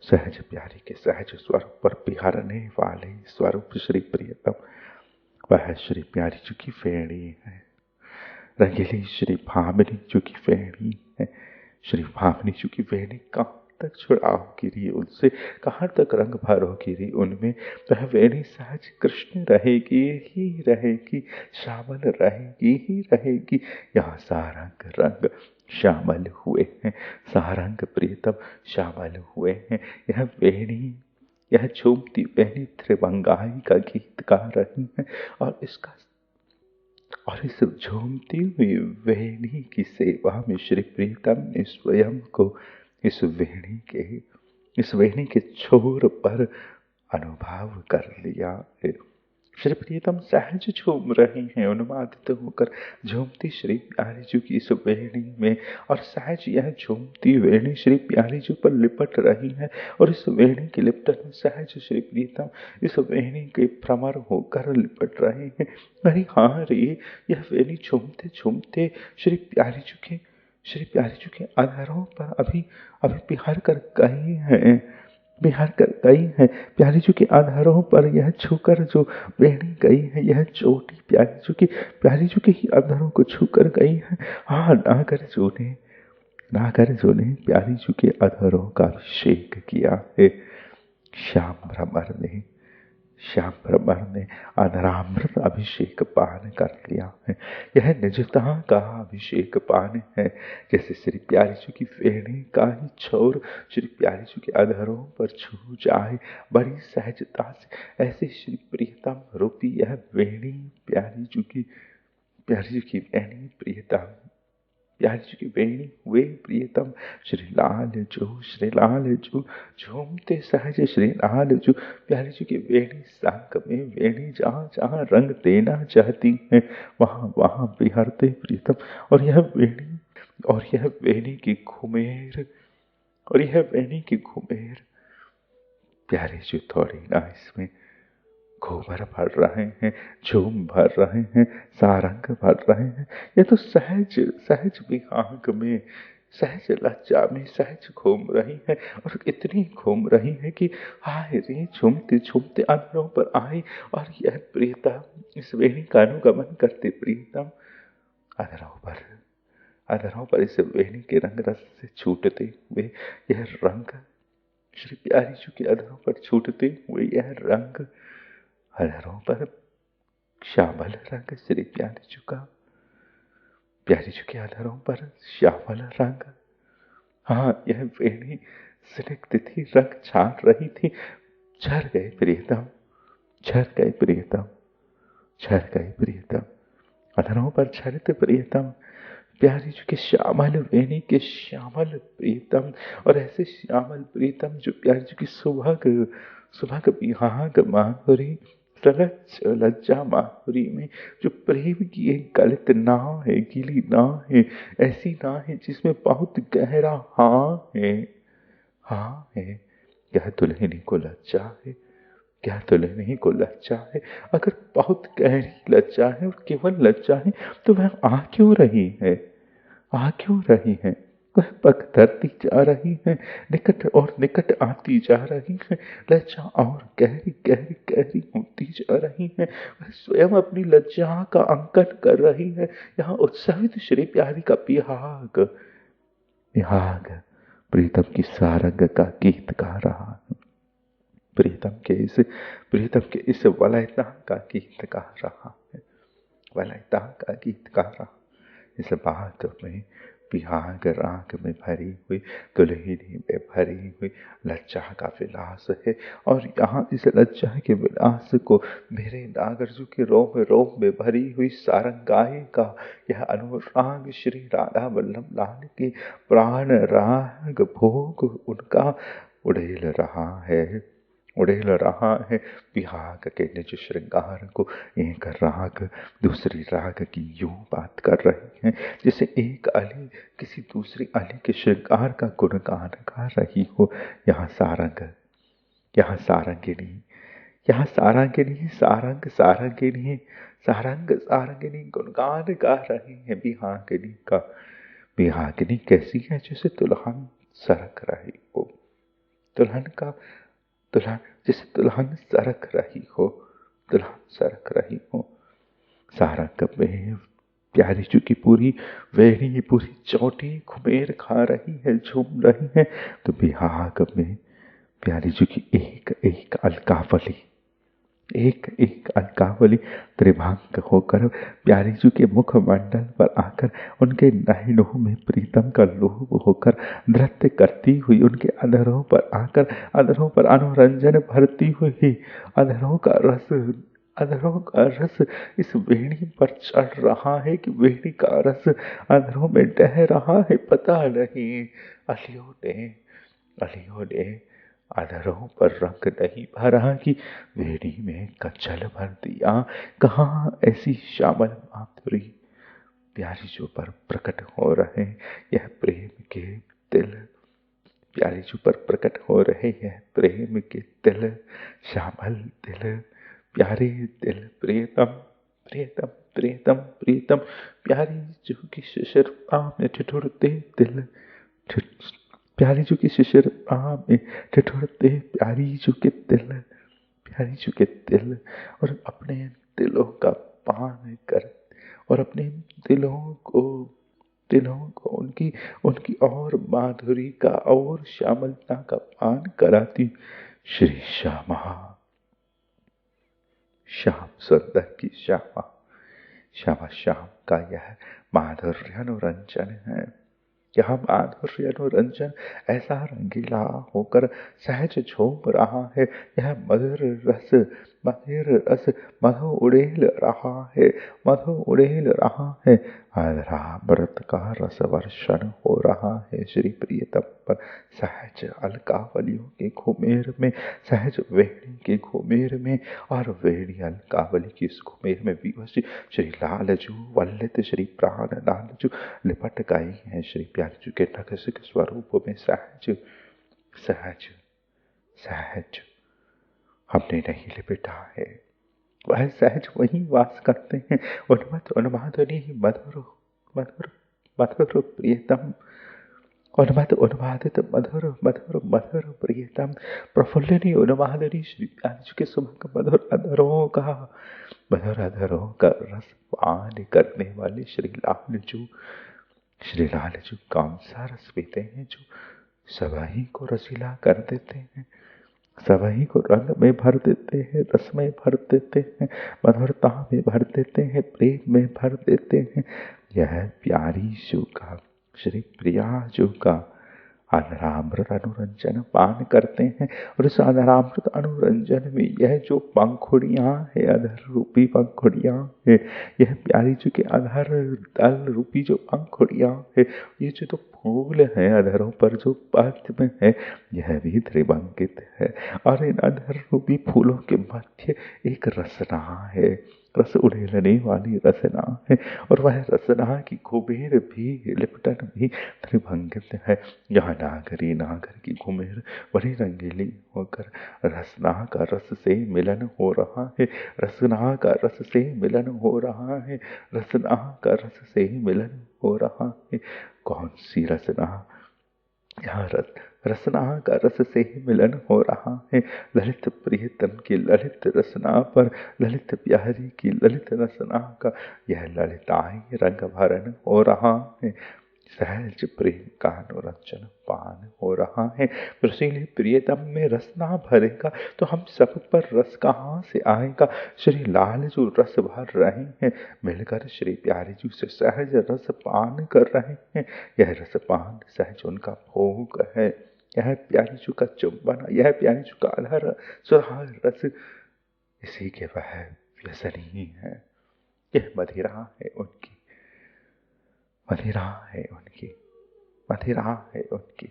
सहज प्यारी के सहज स्वरूप पर विहारने वाले स्वरूप श्री प्रियतम, वह श्री प्यारी जी की वेणी है, रंगीली श्री भामिनी जी की वेणी है। श्री भामिनी जी की वेणी कहाँ तक छुड़ाव गिरी उनसे, कहाँ तक रंग भरो गिरी उनमें, वह वेणी सहज कृष्ण रहेगी ही रहेगी, श्यामल रहेगी ही रहेगी। यहाँ सारंग रंग श्यामल हुए हैं, सारंग प्रियतम श्यामल हुए हैं। यह वेणी, यह झूमती वेणी त्रिभंगाई का गीत गा रही है, और इस झूमती हुई वेणी की सेवा में श्री प्रीतम ने स्वयं को इस वेणी के छोर पर अनुभव कर लिया है, श्री प्रियतम सहज झूम रही हैं, उन्मादित होकर झूमती श्री प्यारी जी की इस वेणी में, और सहज यह झूमती वेणी श्री प्यारी जी पर लिपट रही है, और इस वेणी के लिपटन में सहज श्री प्रियतम इस वेणी के भ्रमर होकर लिपट रहे हैं। अरे हाँ रे, यह वेणी झूमते झूमते श्री प्यारी जी के अधरों पर अभी अभी बिहार कर गई है, बिहार कर गई है। प्यारी जी के अधरों पर यह छूकर जो वेणी गई है, यह चोटी प्यारी जी के ही अधरों को छूकर गई है। हाँ, नागर जो ने प्यारी जी के अधरों का अभिषेक किया है। श्याम भ्रमर ने अधरामृत अभिषेक पान कर लिया है। यह निजता का अभिषेक पान है। जैसे श्री प्यारी जी की वेणी का ही छोर श्री प्यारी जी के अधरों पर छू जाए बड़ी सहजता से, ऐसे श्री प्रियतम रूपी यह वेणी प्यारी जी की वेणी प्यारी जी की वेणी वे प्रियतम श्री लाल जो झूमते सहज श्री लाल जो प्यारी जी की वेणी संग में वेणी जहाँ जहाँ रंग देना चाहती है वहाँ वहाँ बिहरते प्रियतम। और यह वेणी की घुमेर प्यारी जी थोड़ी ना इसमें घूमर भर रहे हैं, झूम भर रहे हैं, सारंग भर रहे हैं। ये तो सहज विहांग में, सहज लज्जा में सहज घूम रही है, और इतनी घूम रही है कि हाय रे, झूमते झूमते अधरों पर आई, और यह प्रियतम इस वेणी का अनुगमन करते प्रियतम अधरों पर इस वेणी के रंग रस से छूटते हुए यह रंग श्री प्यारी जी के अधरों पर छूटते हुए यह रंग अधरों पर श्यामल रंग श्री प्यारी जी के अधरों पर श्यामल रंग। हाँ, यह वेणी स्निग्ध थी, रंग छान रही थी। झर गए प्रियतम अधरों पर झरते प्रियतम प्यारी जी के श्यामल वेणी के श्यामल प्रियतम, और ऐसे श्यामल प्रियतम जो प्यारी जी की सुभग विहांग माधुरी लज्जा माधुरी में जो प्रेम की एक गलित नाव है, गीली नाव है, ऐसी नाव है जिसमें बहुत गहरा हाँ है। क्या दुल्हनी को लज्जा है, अगर बहुत गहरी लज्जा है और केवल लज्जा है तो वह आ क्यों रही है, वह पग धरती जा रही है, निकट और निकट आती जा रही है, लज्जा और गहरी होती जा रही है। वह स्वयं अपनी लज्जा का अंकन कर रही है। यहाँ उत्सवित श्री प्यारी का बिहाग प्रीतम की सारंग का गीत गा रहा है, प्रीतम के इस वलयता का गीत गा रहा है, इस बात में बिहाग राग में भरी हुई दुल्हनी में भरी हुई लज्जा का विलास है। और यहाँ इस लज्जा के विलास को मेरे नागरजू के रोम में भरी हुई सारंगाई का यह अनुराग श्री राधा वल्लभ लाल की प्राण राग भोग उनका उड़ेल रहा है। बिहाग के निज श्रृंगार को एक राग दूसरी राग की यूं बात कर रही है जैसे एक अली किसी दूसरी अली के श्रृंगार का गुणगान गा रही हो। यहाँ सारंगिनी गुणगान गा रही है बिहागिनी का। बिहागिनी कैसी है, जैसे दुल्हन सरक रही हो, जैसे दुल्हन सरक रही हो। सारंग में प्यारी जी की पूरी वेणी पूरी चोटी घुमेर खा रही है, झूम रही है, तो बिहाग में प्यारी जी की एक अलकावली त्रिभांग होकर प्यारी जी के मुखमंडल पर आकर उनके नयनों में प्रीतम का लोभ होकर नृत्य करती हुई उनके अधरों पर आकर अधरों पर अनुरंजन भरती हुई अधरों का रस इस वेणी पर चढ़ रहा है कि वेणी का रस अधरों में बह रहा है। पता नहीं अलियों ने अधरों पर रंग नहीं भरा कि वेणी में कच्छल भर दिया। कहाँ ऐसी श्यामल माधुरी प्यारी जो पर प्रकट हो रहे यह प्रेम के तिल, प्यारी जो पर प्रकट हो रहे यह प्रेम के तिल, श्यामल तिल, प्यारे तिल, प्रियतम प्रियतम प्रियतम प्रियतम, प्यारी जो की शिशिरता में ठिठुरते तिल, प्यारी जो की शिशिरता में ठिठुरते प्यारी जो के तिल, प्यारी जो के तिल, और अपने दिलों का पान कर, और अपने दिलों को उनकी उनकी और माधुरी का और श्यामलता का पान कराती श्री श्यामा, श्याम सुंदर की श्यामा, श्यामा श्याम का यह माधुर्य अनुरंजन है। यह माधुर्य अनुरंजन ऐसा रंगीला होकर सहज झूम रहा है। यह मधुर रस मधु उड़ेल रहा है, मधु उड़ेल रहा है। अमृत का रस वर्षण हो रहा है श्री प्रियतम पर, सहज अलकावलियों के घुमेर में, सहज वेणी के घुमेर में, और वेणी अलकावली की इस घुमेर में विवश श्री लालजू वल्लित श्री प्राण लालजू लिपट गई है श्री प्यारी के नगसिक स्वरूप में, सहज सहज सहज हमने नहीं लिपटा है, वह सहज वहीं वास करते हैं। उन्मत्त उन्मादनी मधुर मधुर मधुर प्रियतम, उन्मत्त उन्मादित मधुर मधुर मधुर प्रियतम, प्रफुल्लिनी उन्मादनी श्री प्यारी के सुभग मधुर अधरों का रस पान करने वाले श्री लालजू कौन सा रस पीते हैं जो सभी को रसीला कर देते हैं, सभी को रंग में भर देते हैं, रस में भर देते हैं, मधुरता में भर देते हैं, प्रेम में भर देते हैं। यह प्यारी जू का श्री प्रिया जू का अधरामृत अनुरंजन पान करते हैं, और इस अधरामृत अनुरंजन में यह जो पंखुड़ियां है, अधर रूपी पंखुड़ियां है, यह प्यारी जी के अधर दल रूपी जो पंखुड़ियां है, ये जो फूल है अधरों पर जो पद्म में है, यह भी त्रिभंगित है। और इन अधर रूपी फूलों के मध्य एक रसना है, रस उड़ेलने वाली रसना है, और वह रसना की कुबेर भी लिपटन भी त्रिभंगित है। यहाँ नागर की घुमेर बड़ी रंगीली होकर रसना का रस से मिलन हो रहा है, रसना का रस से मिलन हो रहा है, रसना का रस से मिलन हो रहा है। कौन सी रसना? यहाँ रसना का रस से ही मिलन हो रहा है। ललित प्रियतम की ललित रसना पर ललित प्यारी की ललित रसना का यह ललिताई रंग भरण हो रहा है। सहज प्रेम का अनुरंजन पान हो रहा है। रसीले प्रियतम में रस ना भरेगा तो हम सब पर रस कहाँ से आएगा। श्री लाल जो रस भर रहे हैं, मिलकर श्री प्यारी जी से सहज रस पान कर रहे हैं। यह रस पान सहज उनका भोग है। यह प्यारी जी का चुंबन, यह प्यारी जी का आधार सुधार रस, इसी के वह व्यसनी है। यह मदिरा है उनकी, मदिरा है उनकी, मदिरा है उनकी,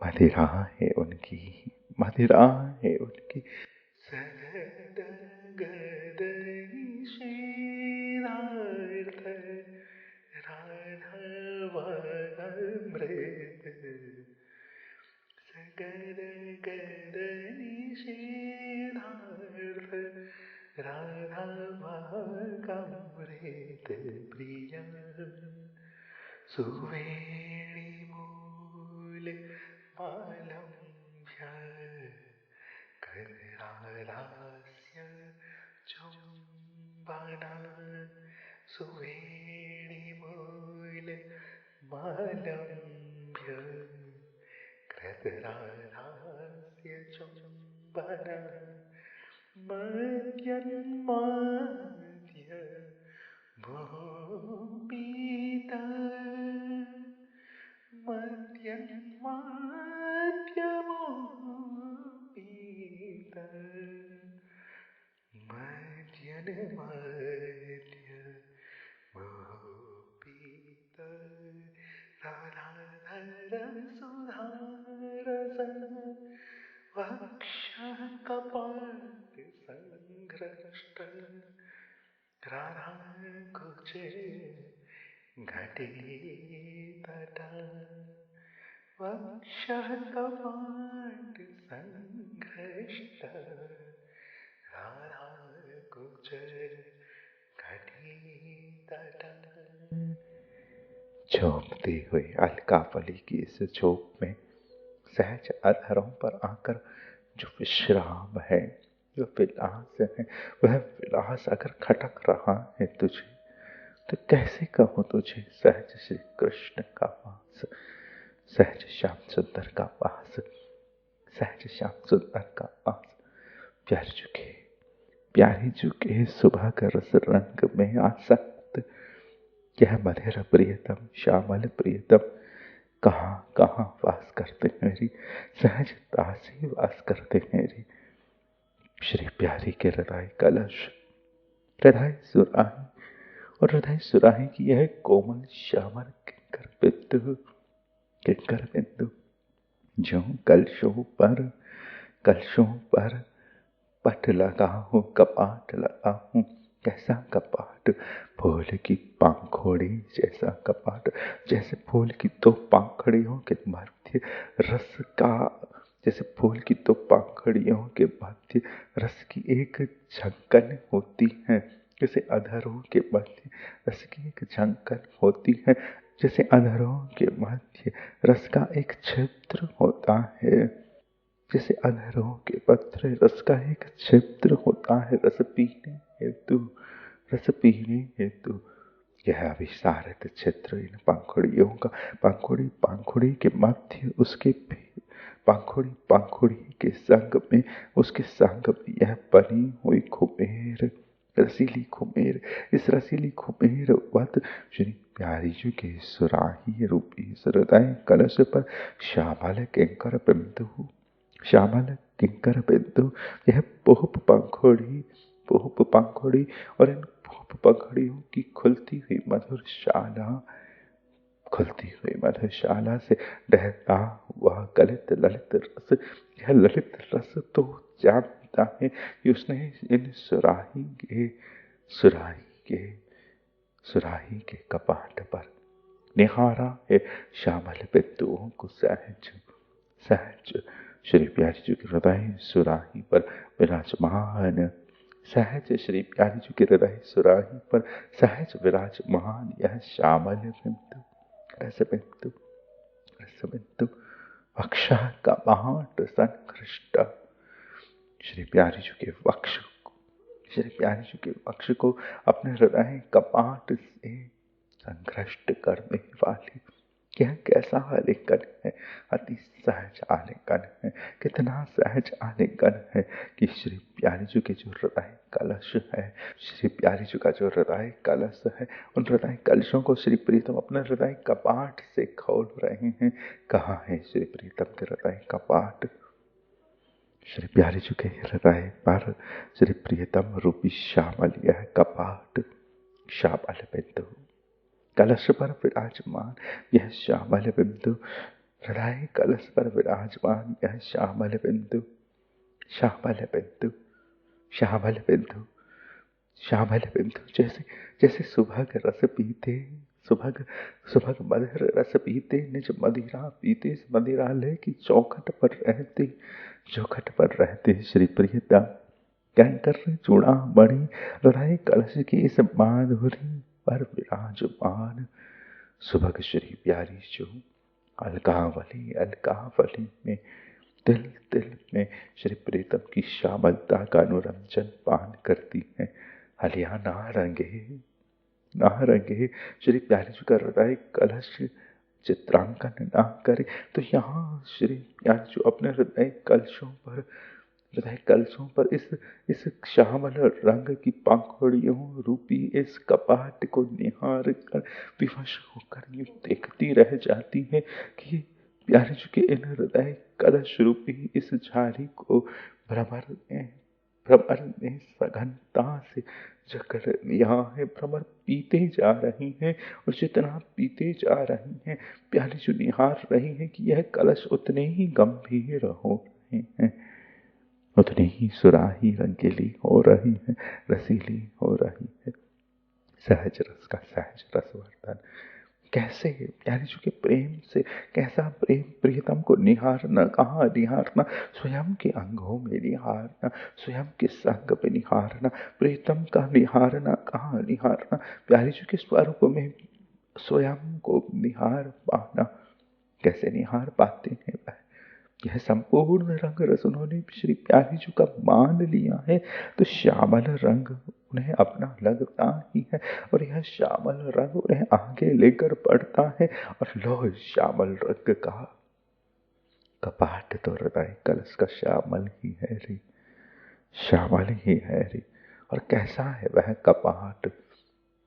मदिरा है उनकी, मदिरा है उनकी। राधा मागामृत प्रिया सुवेणी मूल मालम्भ्य करालास्य चुम्बना सुवेणी मूल मालम्भ्य कृतरालास्य चुम्बना मद्यन्माद्य भूमिता मद्यन्माद्य भूमिता मद्यन्माद्य भूमिता राधाधर सुधा संघ्रष्ट राधा कुचे घटी तटा वक्षकपाट संघ्रष्ट राधा कुचे घटी तटा। झोंकती हुई अलकावली की इस झोंक में सहज अधरों पर आकर जो विश्राम है, जो विलास है, वह विलास अगर खटक रहा है तुझे, तो कैसे कहूँ तुझे सहज श्री कृष्ण का वास, सहज श्याम सुंदर का वास, सहज श्याम सुंदर का वास। प्यारी चुके सुबह का रस रंग में आसक्त यह मधुर प्रियतम श्यामल प्रियतम कहाँ कहाँ वास करते मेरी, सहज दासी वास करते मेरी। श्री प्यारी के हृदय कलश, हृदय सुराही और हृदय सुराही की यह कोमल श्यामल किंकर बिंदु जो कलशों पर पट लगा हूँ, कपाट लगा हूँ। कैसा कपाट, फूल की पंखुड़ी जैसा कपाट, जैसे फूल की दो पंखुड़ियों के मध्य रस का, जैसे फूल की दो पंखुड़ियों के मध्य रस की एक झंकन होती है, जैसे अधरों के मध्य रस की एक झंकन होती है, जैसे अधरों के मध्य रस का एक छिद्र होता है, जैसे अधरों के पत्थर रस का एक छिद्र होता है रस पीने हेतु। यह अभिसारित छिद्र इन पंखुड़ियों का, पंखुड़ी के मध्य उसके पंखुड़ी के संग में, उसके संग में यह बनी हुई खुमेर, रसीली खुमेर, इस रसीली खुमेर वत श्री प्यारी जी के सुराही रूपी हृदय कलश पर श्यामल किंकर बिंदु, यह पुष्प पंखुड़ी और इन पुष्प पंखुड़ियों की खुलती हुई मधुशाला से बहता वह ललित रस। यह ललित रस तो जानता है कि उसने इन सुराही के कपाट पर निहारा है श्यामल बिंदुओं को सहज श्री प्यारी जी के हृदय सुराही पर विराजमान, सहज श्री प्यारी जी के हृदय सुराही पर सहज विराजमान यह श्यामल बिंदु, रस बिंदु वक्ष कपाट संकृष्ट। श्री प्यारी जी के वक्ष को अपने हृदय कपाट से संघ्रष्ट करने वाली यह कैसा आलिंगन है, अति सहज आलिंगन है। कितना सहज आलिंगन है कि श्री प्यारी जी के जो हृदय कलश है, श्री प्यारी जी का जो हृदय कलश है, उन हृदय कलशों को श्री प्रीतम अपने हृदय कपाट से खोल रहे हैं। कहाँ है श्री प्रीतम के हृदय कपाट? श्री प्यारी जी के हृदय पर श्री प्रियतम रूपी श्यामल यह कपाट, श्यामल बिंदु कलश पर विराजमान यह श्यामल बिंदु, हृदय कलश पर विराजमान यह श्यामल बिंदु, जैसे सुबह रस पीते, सुबह मधुर रस पीते, निज मदिरा पीते, मदिरालय की चौखट पर रहते श्री प्रियतम कैंकर चूड़ा मणि हृदय कलश की इस माधुरी पर विराजमान सुबह श्री प्यारी जो अलकावली में दिल में श्री प्रीतम की श्यामलता का अनुरंजन पान करती है। हलिया ना रंगे श्री प्यारी जी का हृदय कलश चित्रांकन ना करे, तो यहाँ श्री प्यारी जी अपने हृदय कलशों पर इस श्यामल रंग की पंखुड़ियों रूपी इस कपाट को निहार कर विवश होकर यूं देखती रह जाती है कि प्यारे जी के इन हृदय कलश रूपी इस झाड़ी को भ्रमर ने सघनता से जकड़ लिया है। भ्रमर पीते जा रही हैं और जितना पीते जा रही हैं प्यारी जी निहार रही है कि यह कलश उतने ही गंभीर हो रहे हैं, उतनी ही सुराही रंगीली हो रही है, रसीली हो रही है। सहज रस का सहज रसवर्धन। कैसे प्यारी जी के प्रेम से, कैसा प्रेम, प्रियतम को निहारना, कहाँ निहारना, स्वयं के अंगों में निहारना, स्वयं के संग पे निहारना, प्रियतम का निहारना, कहाँ निहारना, प्यारी जी के स्वरूप में स्वयं को निहार पाना। कैसे निहार पाते हैं वह, यह संपूर्ण रंग रस उन्होंने श्री प्यारी जी का मान लिया है, तो श्यामल रंग उन्हें अपना लगता ही है, और यह श्यामल रंग उन्हें आगे लेकर बढ़ता है। और लो श्यामल रंग का कपाट तो हृदय कलश का श्यामल ही है रे, श्यामल ही है रे। और कैसा है वह कपाट,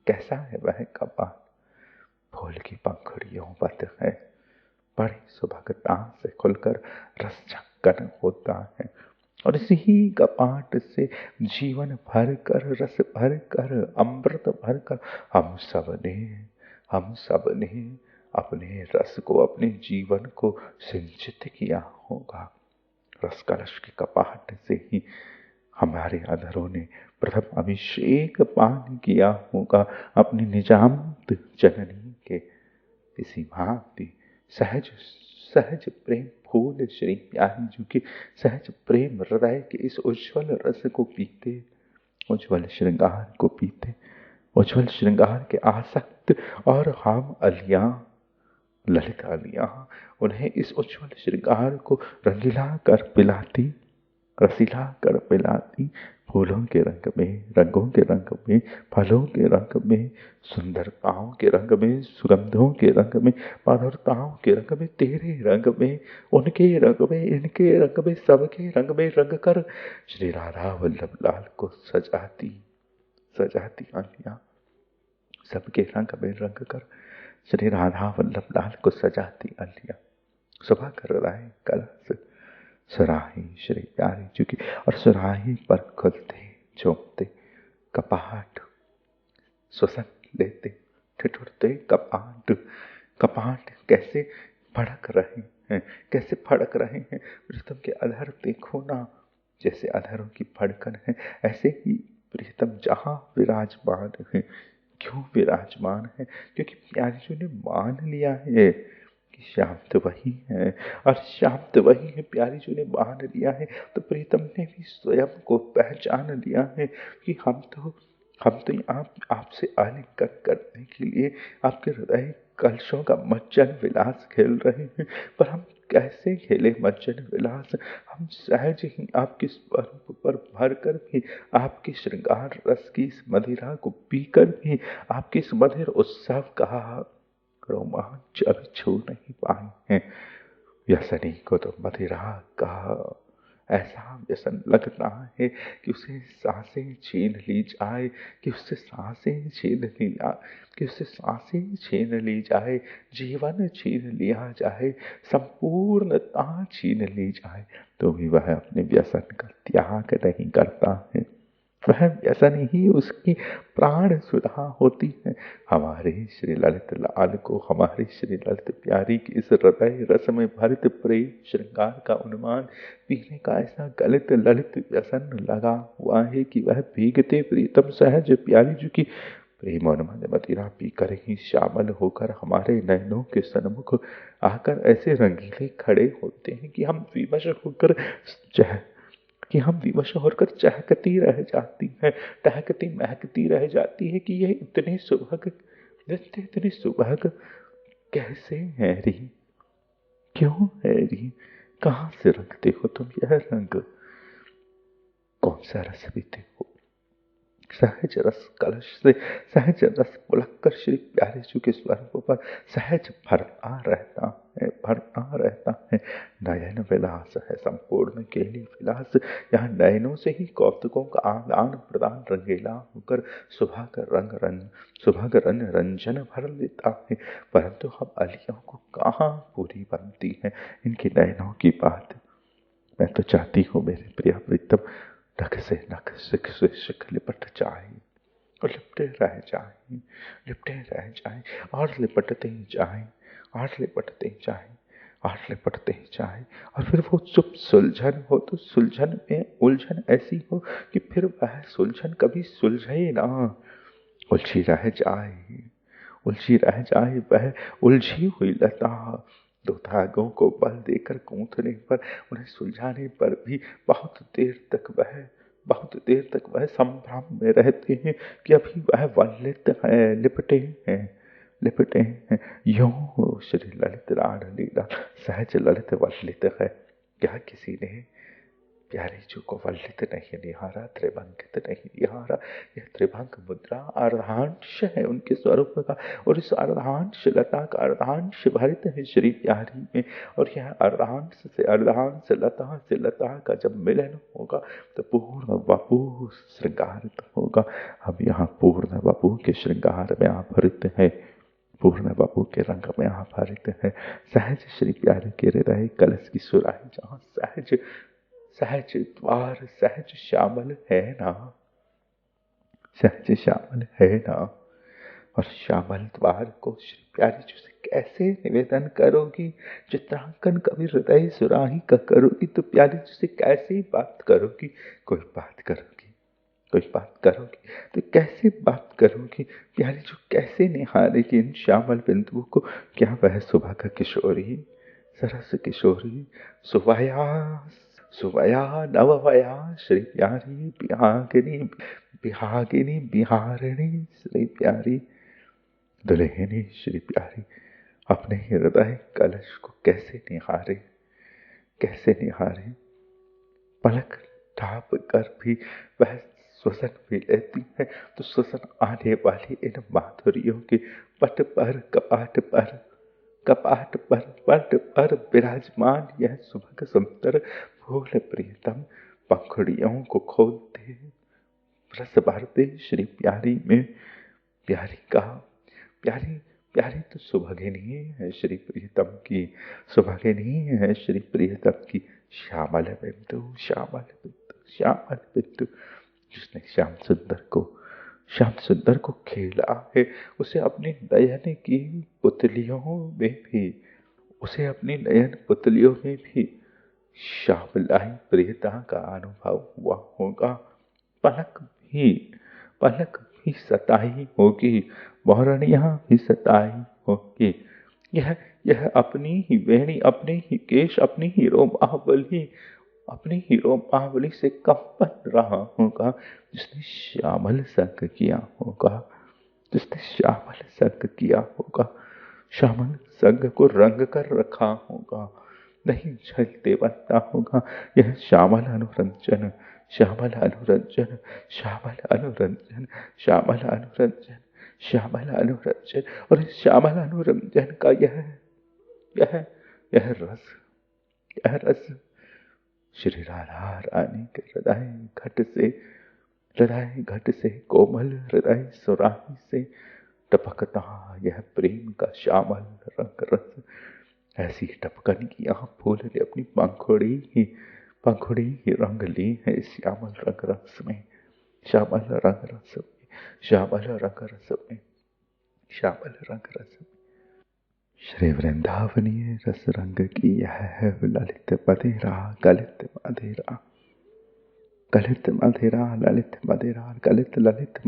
कैसा है वह कपाट, फूल की पंखुड़ियों बंद है, बड़ी सुभगता से खुलकर रस झक्कन होता है। और इसी कपाट से जीवन भर कर, रस भर कर, अमृत भर कर हम सब ने अपने रस को, अपने जीवन को सिंचित किया होगा। रस कलश के कपाट से ही हमारे अधरों ने प्रथम अभिषेक पान किया होगा अपनी निजामत जननी के। इसी भांति सहज सहज प्रेम फूल श्री प्यारी जी के सहज प्रेम हृदय के इस उज्ज्वल रस को पीते, उज्ज्वल श्रृंगार को पीते, उज्ज्वल श्रृंगार के आसक्त, और हम अलियां, ललित अलियां उन्हें इस उज्ज्वल श्रृंगार को रंगीला कर पिलाती, रसीला कर पिलाती, फूलों के रंग में, रंगों के रंग में, फलों के रंग में, सुंदरताओं के रंग में, सुगंधों के रंग में, मधुरताओं के रंग में, तेरे रंग में, उनके रंग में, इनके रंग में, सबके रंग में रंग कर श्री राधा वल्लभ लाल को सजाती, सजाती आलिया, सबके रंग में रंग कर श्री राधा वल्लभ लाल को सजाती आलिया। सुबह कर रहा है कलश सुराही श्री प्यारी जी की, और सुराही पर खुलते झोंकते कपाट, श्वसन लेते ठिठुरते कपाट, कपाट कैसे फड़क रहे हैं, कैसे फड़क रहे हैं। प्रीतम के अधर देखो ना, जैसे अधरों की फड़कन है, ऐसे ही प्रीतम जहाँ विराजमान है। क्यों विराजमान है, क्योंकि प्यारी जी ने मान लिया है कि श्याम तो वही है, और श्याम तो वही है, प्यारी जी ने मान लिया है। तो प्रीतम ने भी स्वयं को पहचान लिया है कि हम तो आपसे आलिंगन करने के लिए आपके हृदय कलशों का मज्जन विलास खेल रहे हैं। पर हम कैसे खेले मज्जन विलास, हम सहज ही आपके स्वरूप पर भर कर भी, आपके श्रृंगार रस की इस मदिरा को पीकर भी, आपके इस मधुर उत्सव का रोमांच अभी छू नहीं पाए हैं। व्यसनी को तो मदिरा का ऐसा व्यसन लगता है कि उसे सांसें छीन ली जाए, कि उससे सांसें छीन ली जाए, कि उससे सांसें छीन ली जाए, जीवन छीन लिया जाए, संपूर्णता छीन ली जाए, तो भी वह अपने व्यसन का त्याग नहीं करता है। वह व्यसन ही उसकी प्राण सुधा होती है। हमारे श्री ललित लाल को, हमारी श्री ललित प्यारी की इस हृदय रस में भरित प्रेम श्रृंगार का उन्मान पीने का ऐसा गलित ललित व्यसन लगा हुआ है कि वह भीगते प्रीतम सहज प्यारी जी की प्रेम और मदिरा पीकर ही शामिल होकर हमारे नयनों के सन्मुख आकर ऐसे रंगीले खड़े होते हैं कि हम विवश होकर चहकती रह जाती है, टहकती महकती रह जाती है कि ये इतने सुभग नृत्य, इतने सुभग कैसे है री, क्यों है री, कहाँ से रखते हो तुम यह रंग, कौन सा रस पीते हो। सहज रस कलश से सहज रस पुलक कर श्री प्यारे जी के स्वरूप पर सहज भरता रहता है, भरता रहता है। नयन विलास है संपूर्ण केली विलास, यहाँ नयनों से ही कौतुकों का आदान प्रदान रंगीला होकर सुभग रंग रंजन भर लेता है। परंतु हम अलियों को कहाँ पूरी बनती है इनकी नयनों की बात। मैं तो चाहती हूँ मेरे प्रिय प्रीतम नख से नख, सिख से सिख लिपट जाए और लिपटे रह जाए, लिपटे रह जाए, और लिपटते जाए, और लिपटते जाए, और लिपटते ही जाए, और फिर वो चुप सुलझन हो तो सुलझन में उलझन ऐसी हो कि फिर वह सुलझन कभी सुलझे ना, उलझी रह जाए, उलझी रह जाए वह उलझी हुई लता। दो धागों को बल देकर गूंथने पर, उन्हें सुलझाने पर भी बहुत देर तक वह संभ्रम में रहते हैं कि अभी वह वल्लित है, लिपटे हैं। यूं श्री ललित लाड लीला सहज ललित वल्लित है। क्या किसी ने प्यारी जी को वल्लित नहीं निहारा, त्रिभंगित नहीं निहारा? यह त्रिभंग मुद्रा अर्धांश है उनके स्वरूप का, और इस अर्धांश लता का अर्धांश भरित है श्री प्यारी में। और यह अर्धांश लता से लता का जब मिलन होगा तो पूर्ण वपु श्रृंगारित होगा। अब यहाँ पूर्ण वपु के श्रृंगार में आभरित है, पूर्ण वपु के रंग में आभरित है। सहज श्री प्यारे के हृदय कलश की सुराही जहाँ सहज सहज द्वार सहज श्यामल है ना, सहज श्यामल है ना। और श्यामल द्वार को श्री प्यारी जी से कैसे निवेदन करोगी? चित्रांकन कवि हृदय सुराही का करोगी तो प्यारी जी से कैसे बात करोगी? कोई बात करोगी तो कैसे बात करोगी? प्यारी जी कैसे निहारेगी इन श्यामल बिंदुओं को? क्या वह सुबह का किशोरी, सरस किशोरी, सुवया नववया श्री प्यारी बिहारिणी श्री प्यारी दुल्हनी श्री प्यारी अपने हृदय कलश को कैसे निहारे, पलक ढाप कर भी वह श्वसन भी लेती है तो श्वसन आने वाली इन माधुरियों के पट पर विराजमान यह सुभग सुंदर फूल प्रियतम पंखुड़ियों को खोलते रस भरते श्री प्यारी में। प्यारी तो सुभगिनी है श्री प्रियतम की, सुभगिनी है श्री प्रियतम की। श्यामल बिंदु जिसने श्याम सुंदर को खेला है, उसे अपनी नयन पुतलियों में भी श्यामलाई प्रियता का अनुभव हुआ होगा। पलक भी सताई होगी, मोरनिया भी सताई होगी। यह अपनी ही वेणी, अपने ही केश, अपनी ही रोमावली से कंपन रहा होगा जिसने श्यामल संग किया होगा, श्यामल संग को रंग कर रखा होगा, नहीं झलते बनता होगा। यह श्यामल अनुरंजन और इस श्यामल अनुरंजन का यह रस श्री राधा रानी के हृदय घट से कोमल हृदय सुराही से टपकता यह प्रेम का श्यामल रंग रस। ऐसी टपकन की यहाँ फूल ने अपनी पंखुड़ी ही रंग ली है इस श्यामल रंग रस में, श्यामल रंग रस में। श्री वृंदावनीय रस रंग की यह है ललित मदिरा, गलित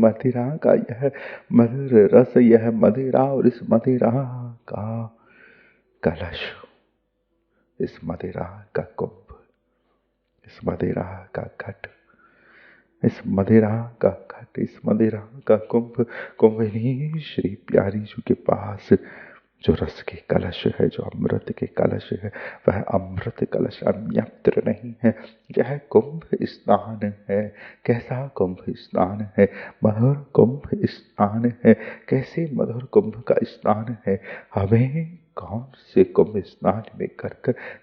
मदिरा का यह मधुर रस, यह मदिरा और इस मदिरा का कलश, इस मदिरा का कुंभ, इस मदिरा का घट, इस मदिरा का कुंभनी श्री प्यारी जी के पास जो रस के कलश है, जो अमृत के कलश है, वह अमृत कलश अन्यत्र नहीं है। यह कुंभ स्नान है। कैसा कुंभ स्नान है? मधुर कुंभ स्नान है। कैसे मधुर कुंभ का स्नान है? हमें कौन से कुंभ स्नान में कर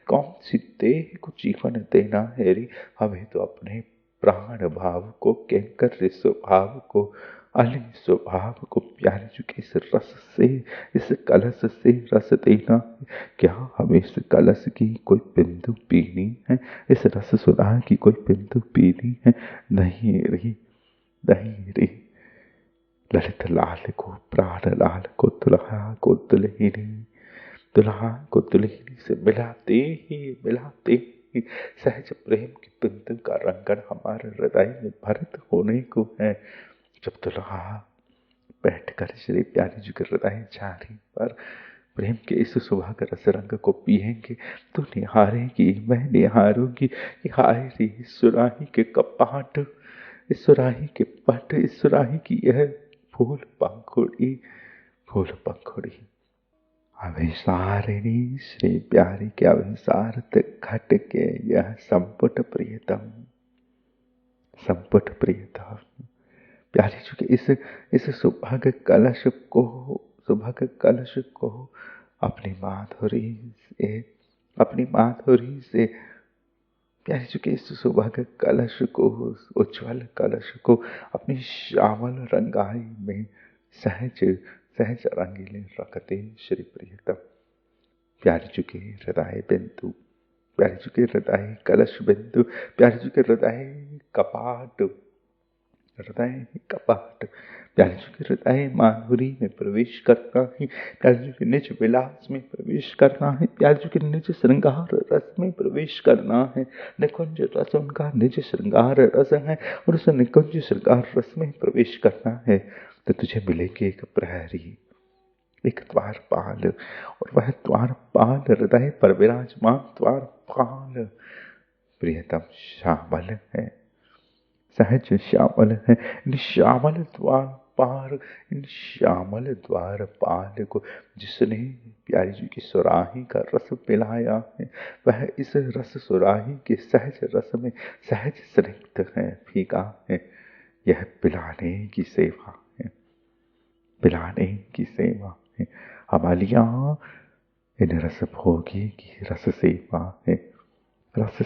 कौन सी देह को जीवन देना है रे? हमें तो अपने प्राण भाव को, किंकर स्वभाव को, अली स्वभाव को प्यारे जी के इस रस से, इस कलश से रस देना है। क्या हमें इस कलश की कोई बिंदु पीनी है? इस रस सुधा की कोई बिंदु पीनी है? नहीं रे। ललित लाल को, प्राण लाल को, दुल्हा को दुल्हनी, दुल्हा को दुल्हनी से मिलाते ही सहज प्रेम की बिंदु का रंगन हमारे हृदय में भरित होने को है। जब दुल्हा बैठकर श्री प्यारी जी के हृदय झाड़ी पर प्रेम के इस सुहाग रस रंग को पिएंगे तो निहारेगी, मैं निहारूंगी कि हाय रे इस सुराही के कपाट, इस सुराही के पट, इस सुराही की यह फूल पंखुड़ी अभिसारिणी श्री प्यारी के अभिसारत घट के यह संपुट प्रियतम प्यारी जी के इस सुभाग कलश को अपनी माधुरी से प्यारी जी के इस सुभाग कलश को, उज्ज्वल कलश को अपनी श्यामल रंगाई में सहज रंगीले रखते श्री प्रियतम। प्यारी जी के हृदय बिंदु, प्यारी जी के हृदय कलश बिंदु, प्यारी जी के हृदय कपाट, प्यारी जी के हृदय माधुरी में प्रवेश करना है, प्यारी जी के निज विलास में प्रवेश करना है, प्यारी जी के निज श्रृंगार रस में प्रवेश करना है। निकुंज रस उनका निज श्रृंगार रस है और उस निकुंज श्रृंगार रस में प्रवेश करना है तो तुझे मिलेगी एक प्रहरी, एक द्वारपाल, और वह द्वारपाल हृदय पर विराजमान द्वारपाल प्रियतम श्यामल है, सहज श्यामल है। इन श्यामल द्वारपाल को जिसने प्यारी जी की सुराही का रस पिलाया है वह इस रस सुराही के सहज रस में सहज स्निग्ध है, फीका है। यह पिलाने की सेवा है। हमालियाँ इन रस भोगी की रस सेवा है। रस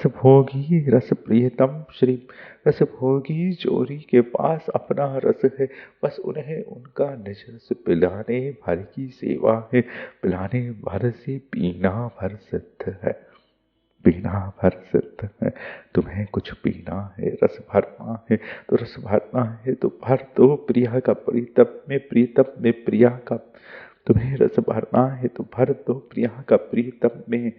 भोगी रस प्रियतम श्री रस भोगी जोरी के पास अपना रस है, बस उन्हें उनका निज रस पिलाने भर की सेवा है। पिलाने भर से पीना भर सिद्ध है। तुम्हें कुछ पीना है, रस भरना है तो रस भरना है तो भर दो प्रिया का प्रीतम में प्रिया का। तुम्हें रस भरना है तो भर दो प्रिया का प्रीतम में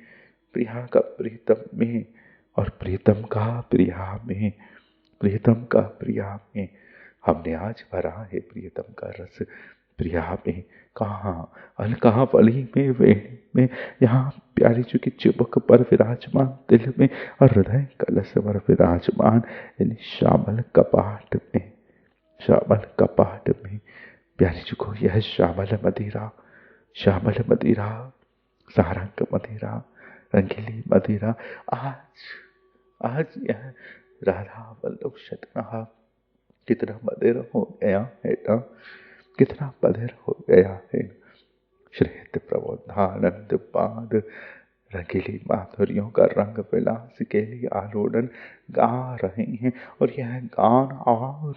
और प्रीतम का प्रिया में। हमने आज भरा है प्रियतम का रस प्रिया में। कहाँ अलकहा पली में वेणी में, यहाँ प्यारी जी की चिबुक पर विराजमान दिल में और हृदय कलश पर विराजमान इन श्यामल कपाट में प्यारी जी को यह श्यामल मदिरा सारंग मदिरा रंगीली मदिरा आज यह राधा वल्लभ शतनाम कितना मदिर हो गया है ना, कितना मदिर हो गया है। श्रेत प्रबोधानंद पाद रंगीली माधुरियों का रंग विलास के लिए आलोड़न गा रहे हैं और यह गान और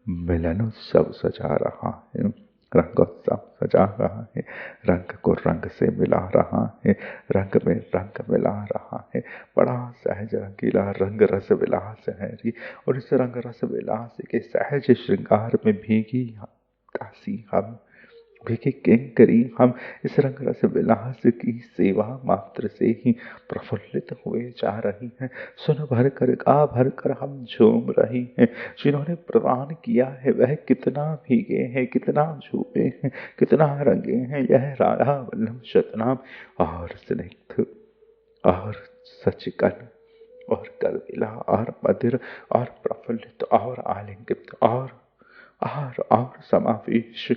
मिलन उत्सव सजा रहा है, रंगोत्सव सजा रहा है। रंग को रंग से मिला रहा है, रंग में रंग मिला रहा है। बड़ा सहज रंगीला रंग रस विलास है री, और इस रंग रस विलास के सहज श्रृंगार में भीगी दासी हम, भीगी किंकरी हम इस रंग रस विलास की सेवा मात्र से ही प्रफुल्लित हुए जा रही हैं। सुन भर कर गा भर कर हम झूम रही हैं। जिन्होंने प्रदान किया है वह कितना भीगे हैं, कितना झूमे हैं, कितना रंगे हैं। यह राधा वल्लभ शतनाम और स्निग्ध और सचकन और कलबिला और मधुर और प्रफुल्लित और आलिंगित और समावेश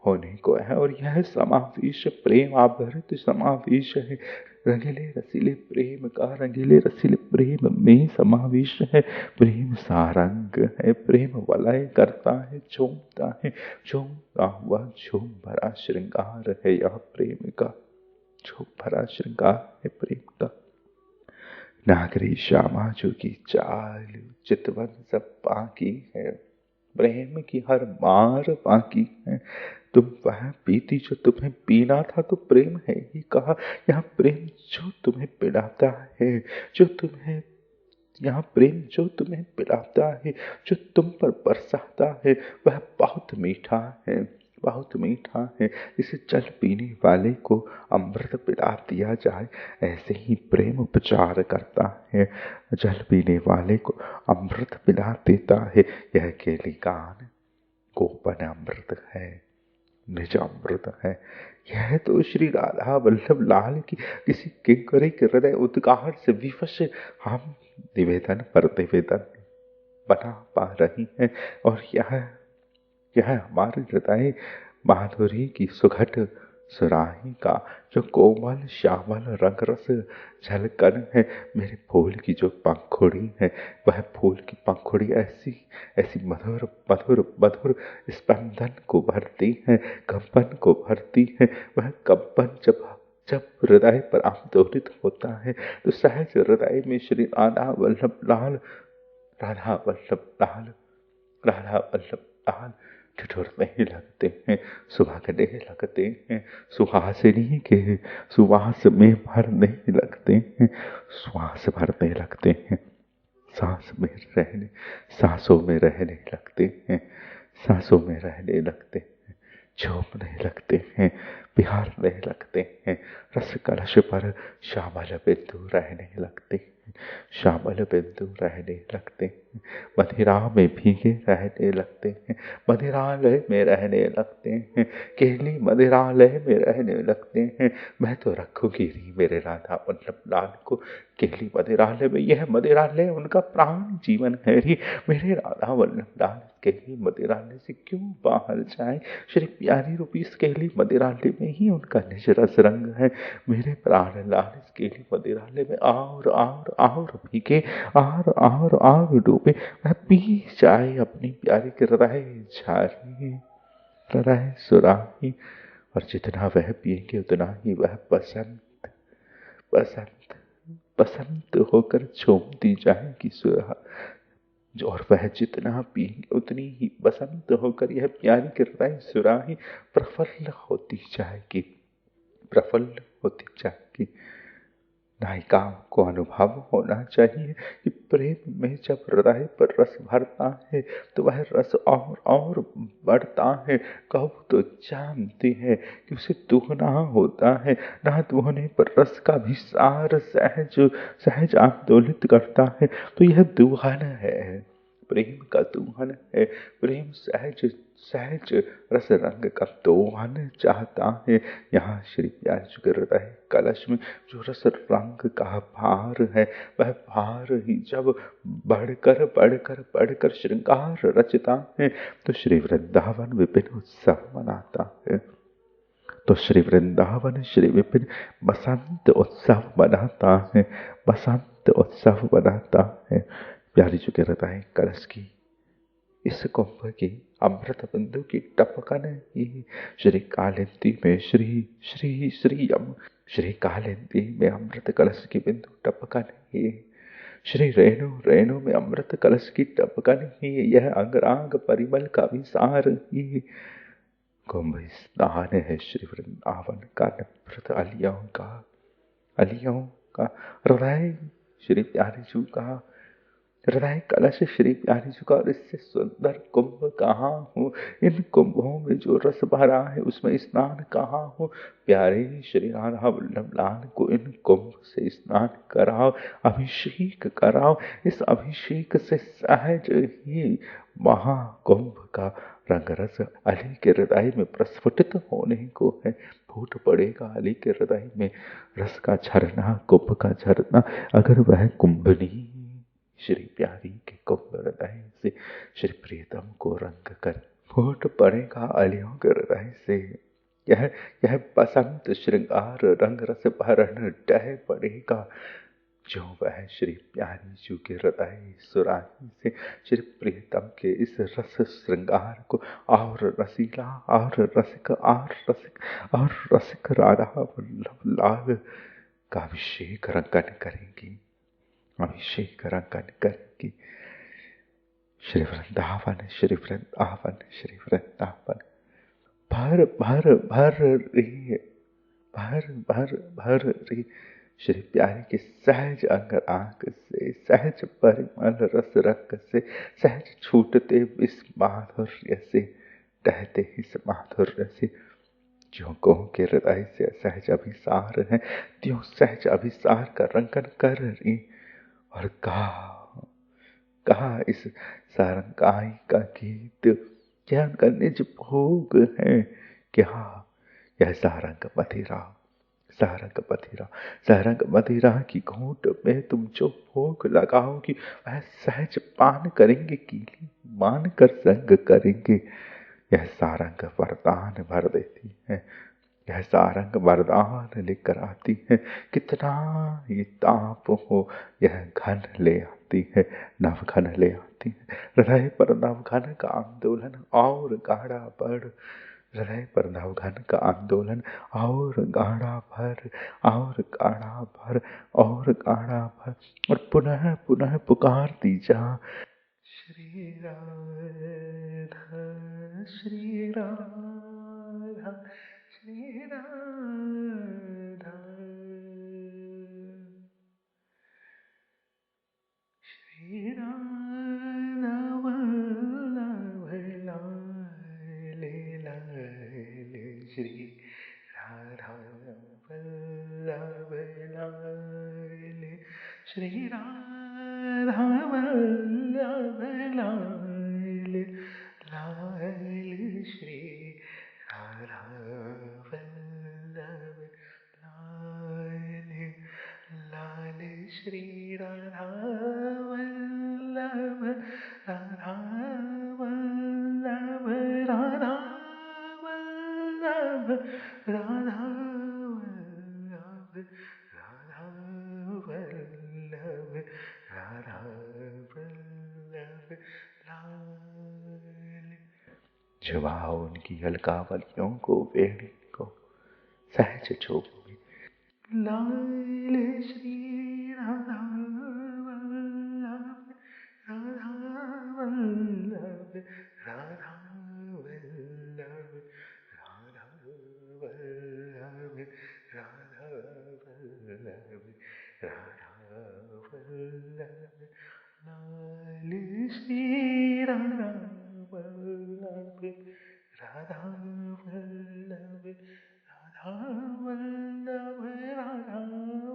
होने को है। और यह समावेश प्रेम आभरित समावेश है। रंगीले रसीले प्रेम का, रंगीले रसीले प्रेम में समावेश है। प्रेम सारंग है, प्रेम वलय करता है, झूमता है, झूमता हुआ झूम भरा श्रृंगार है यह प्रेम का, झूम भरा श्रृंगार है प्रेम का। नागरी श्यामा जो की चाल चितवन सब बाकी है, प्रेम की हर मार बाकी है। तुम वह पीती जो तुम्हें पीना था तो प्रेम है ही कहा। यहाँ प्रेम जो तुम्हें पिलाता है, जो तुम्हें यहाँ प्रेम जो तुम्हें पिलाता है, जो तुम पर बरसाता है वह बहुत मीठा है, बहुत मीठा है। इसे जल पीने वाले को अमृत पिला दिया जाए, ऐसे ही प्रेम उपचार करता है, जल पीने वाले को अमृत पिला देता है। यह केली गान गोपन अमृत है, निज अमृत है। यह तो श्री राधा वल्लभ लाल की किसी किंकरी के हृदय उद्गार से विवश हम निवेदन पर निवेदन बना पा रही हैं। और यह हमारे हृदय माधुरी की सुघट सुराही का जो कोमल श्यामल रंग रस झलकन है। मेरे फूल की जो पंखुड़ी है, वह फूल की पंखुड़ी ऐसी ऐसी मधुर मधुर मधुर स्पंदन को भरती है, कंपन को भरती है। वह कंपन जब जब हृदय पर आंदोलित होता है तो सहज हृदय में श्री राधा वल्लभ लाल, राधा वल्लभ लाल, राधा वल्लभ लाल ठिठुरने ही लगते हैं, सुहागने लगते हैं, सुहासिनी के सुवास में भरने लगते हैं, श्वास भरने लगते हैं, सांस में रहने, सांसों में रहने लगते हैं, सांसों में रहने लगते हैं, झूमने लगते हैं, बिहारने लगते हैं। रस कलश पर श्यामल बिंदु रहने लगते हैं, श्यामल बिंदु रहने लगते हैं, मदिरा में भीगे रहने लगते हैं, मदिरालय में रहने लगते हैं, केली मदिरालय में रहने लगते हैं। मैं तो रखूंगी री मेरे राधा वल्लभ लाल को केली मदिरालय में। यह मदिरालय उनका प्राण जीवन है री मेरे राधा वल्लभ लाल। केली मदिरालय से क्यों बाहर जाए, श्री प्यारी रूपी इस केली मदिरालय में ही उनका निज रस रंग है। मेरे प्राण लाल इस केली मदिरालय में और भीगे, और डूबे, वह पी जाए अपनी प्यारी के हृदय झारी, हृदय सुराही। और जितना वह पिएंगे उतना ही वह बसंत बसंत बसंत होकर झूमती जाएगी सुरा। और वह जितना पिएंगे उतनी ही बसंत होकर यह प्यारी के हृदय सुराही प्रफुल्ल होती जाएगी, प्रफुल्ल होती जाएगी। नायिकाओं को अनुभव होना चाहिए कि प्रेम में जब हृदय पर रस भरता है तो वह रस और बढ़ता है। कब तो जानती है कि उसे दुगना होता है, ना दुगने पर रस का भी सार सहज सहज आंदोलित करता है। तो यह दुहन है, प्रेम का दुहन है। प्रेम सहज सहज रस रंग का दोहन चाहता है। यहाँ श्री प्यारे के हृदय कलश में जो रस रंग का भार है, वह भार ही जब बढ़कर बढ़कर बढ़कर श्रृंगार रचता है तो श्री वृंदावन विपिन उत्सव मनाता है। तो श्री वृंदावन श्री विपिन बसंत उत्सव मनाता है, बसंत उत्सव मनाता है। प्यारी जी के हृदय कलश की इस कुंभ की अमृत बिंदु की टपकन ही श्री कालिंदी में श्री कालिंदी में अमृत कलश की बिंदु टपकन ही श्री रेणु रेणु में अमृत कलश की टपकन ही यह अंगराग परिमल का विसार ही कुंभ स्नान है श्री वृंदावन का नम्रत अलियों का हृदय श्री प्यारी जू का हृदय कलश श्री प्यारी जी का। और इससे सुंदर कुंभ कहाँ हो, इन कुंभों में जो रस भरा है उसमें स्नान कहाँ हो। प्यारे श्री राधा वल्लभ लाल को इन कुंभ से स्नान कराओ, अभिषेक कराओ। इस अभिषेक से सहज ही महाकुंभ का रंग रस अली के हृदय में प्रस्फुटित होने को है, फूट पड़ेगा अली के हृदय में रस का झरना, कुंभ का झरना। अगर वह कुंभनी श्री प्यारी के कुंभ हृदय से श्री प्रीतम को रंग कर फूट पड़ेगा अलियों के हृदय से। यह बसंत श्रृंगार रंग रस भरण डह पड़ेगा जो वह श्री प्यारी जी के हृदय सुराही से श्री प्रीतम के इस रस श्रृंगार को और रसीला और रसिक राधा वल्लभ लाल का अभिषेक रंगन करेंगी, अभिषेक रंगन करेंगी। श्री वृंदावन श्री वृंदावन श्री वृंदावन। भर भर भर रे, भर भर भर रे श्री प्यारी के सहज अंग आंख से, सहज परिमल रस रंग से, सहज छूटते इस माधुर्य से कहते इस माधुर्य से, ज्यों को के हृदय से सहज अभिसार है, त्यों सहज अभिसार का रंगन कर रही। और कहा इस सारंगाई का गीत, क्या उनका निज भोग है, क्या यह सारंग मदिरा की घूंट में तुम जो भोग लगाओगी, वह सहज पान करेंगे, कीली मान कर संग करेंगे। यह सारंग वरदान भर देती है, यह सारंग वरदान लेकर आती है। कितना ही ताप हो यह घन ले आती है, नव घन ले आती है। हृदय पर नव घन का आंदोलन और गाढ़ा बढ़, हृदय पर नव घन का आंदोलन और गाढ़ा भर, और गाढ़ा भर, और गाढ़ा भर। और पुनः पुनः पुकारती जा, श्री राधा श्री राधा श्री राधा श्री राधा वल्लभ लाले लाले, श्री राधा वल्लभ लाले, श्री राधा वल्लभ लाले लाले, श्री राधा वल्लभ लाले लाले, श्री राधा वल्लभ, राधा वल्लभ, राधा वल्लभ, राधा वल्लभ, राधा वल्लभ, राधा वल्लभ लाले। जुबाओं उनकी अलकावलियों को, वेणी को सहज छूओगे। लाले श्री राधा वल्लभ, राधा वल्लभ, राधा वल्लभ, राधा वल्लभ, राधा वल्लभ, राधा वल्लभ, लाले श्री राधा वल्लभ, राधा वल्लभ, राधा वल्लभ, राधा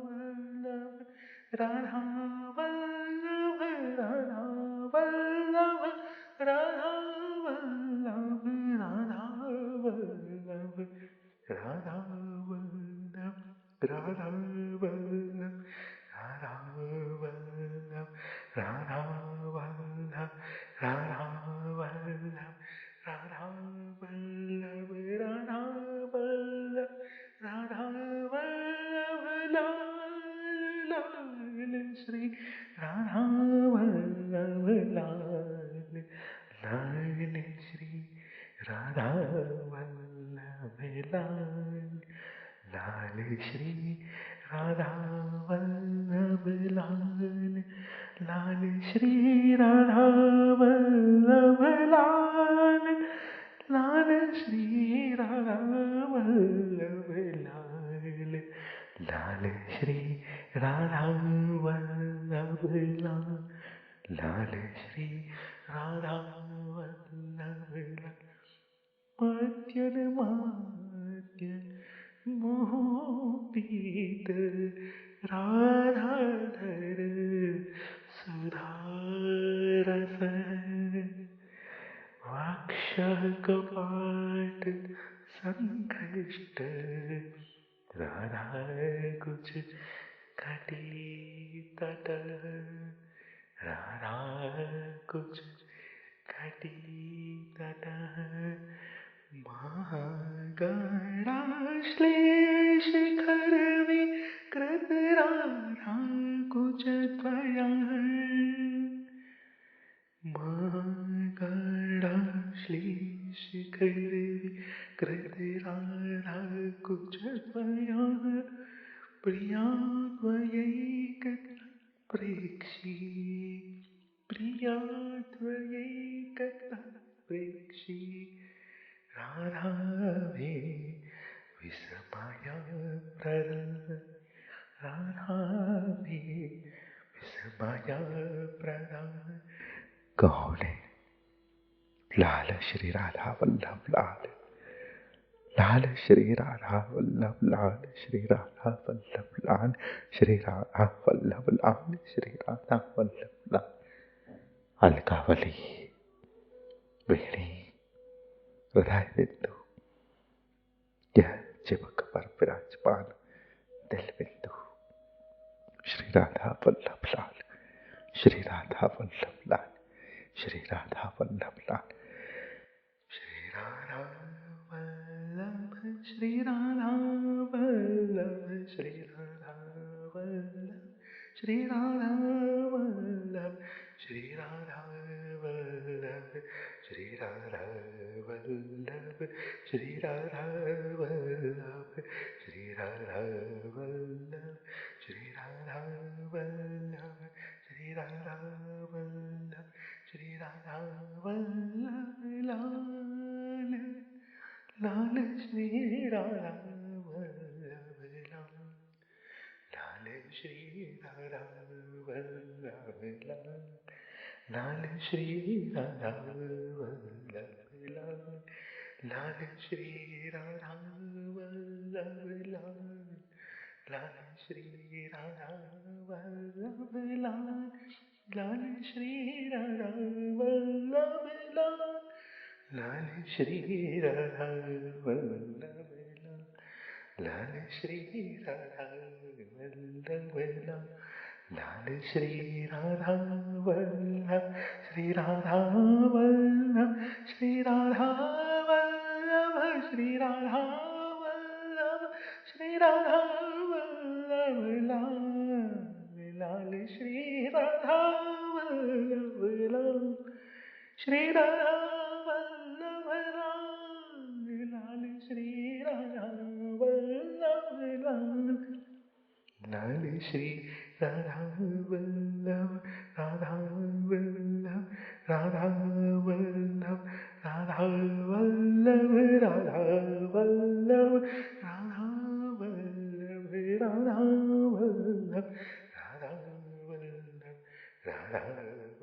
वल्लभ, राधा वल्लभ, राधा वल्लभ, राधा वल्लभ, राधा वल्लभ, राधा वल्लभ, राधा वल्लभ, राधा वल्लभ, राधा वल्लभ, राधा वल्लभ, राधा वल्लभ, राधा वल्लभ, राधा वल्लभ लाल लाल, श्री राधा वल्लभ लाल लाल, श्री राधा वल्लभ लाल लाल, श्री राधा वल्लभ लाल लाल, श्री राधा वल्लभ लाल लाल, श्री राधा वल्लभ लाल लाल, श्री राधा वल्लभ लाल लाल, श्री राधा वल्लभ लाल। मद्यन माद्य मोहित राधाधर सुधारस, वक्ष कपाट संकृष्ट, राधा कुछ घटी तट, राधा कुछ घटी तट, महागणा श्लेष खरवी कृत, राधा कुछ त्वया, महागणा श्लेष खरवी कृत, राधा कुछ त्वया, प्रिया त्वयैक प्रेक्षी, प्रिया त्वयैक प्रेक्षी, राधा मे विस्मय प्रद, राधा मे विस्मय प्रद। कहो ने लाल श्री राधा वल्लभ लाल, लाल श्री राधा वल्लभ लाल, श्री राधा वल्लभ लाल, श्री राधा वल्लभ लाल, श्री राधा वल्लभ लाल। अलकावली वेणी हृदय बिंदु, यह चिपक पर विराजमान दिल बिंदु। श्री राधा वल्लभ लाल, श्री राधा वल्लभ लाल, श्री राधा वल्लभ लाल। श्री राधा वल्लभ, श्री राधा वल्लभ, श्री राधा वल्लभ, श्री राधा वल्लभ, श्री राधा वल्लभ, श्री राधा वल्लभ, श्री राधा वल्लभ, श्री राधा वल्लभ, श्री राधा वल्लभ, श्री राधा वल्लभ, श्री राधा वल्लभ लाल, लाल श्री राधा वल्लभ लाल, लाल श्री राधा वल्लभ लाल, लाल श्री राधा वल्लभ लाल, लाल श्री राधा वल्लभ लाल, लाल श्री राधा वल्लभ लाल, लाल श्री राधा वल्लभ लाल, लाल श्री राधा वल्लभ लाल, लाल श्री राधा वल्लभ लाल, लाल श्री राधा वल्लभ, श्री राधा वल्लभ, श्री राधा वल्लभ, श्री राधा वल्लभ, श्री राधा वल्लभ लाल, लाल श्री राधा वल्लभ लाल, श्री राधा वल्लभ लाल, लाल श्री राधा वल्लभ लाल, लाल श्री राधा वल्लभ, राधा वल्लभ, राधा वल्लभ, राधा वल्लभ, राधा वल्लभ, राधा वल्लभ, राधा वल्लभ, राधा वल्लभ, राधा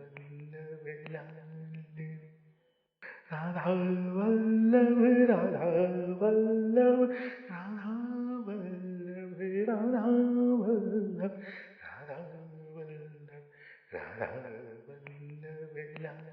वल्लभ लाल, राधा वल्लभ, राधा वल्लभ, राधा वल्लभ, राधा वल्लभ, राधा वल्लभ, राधा वल्लभ लाल,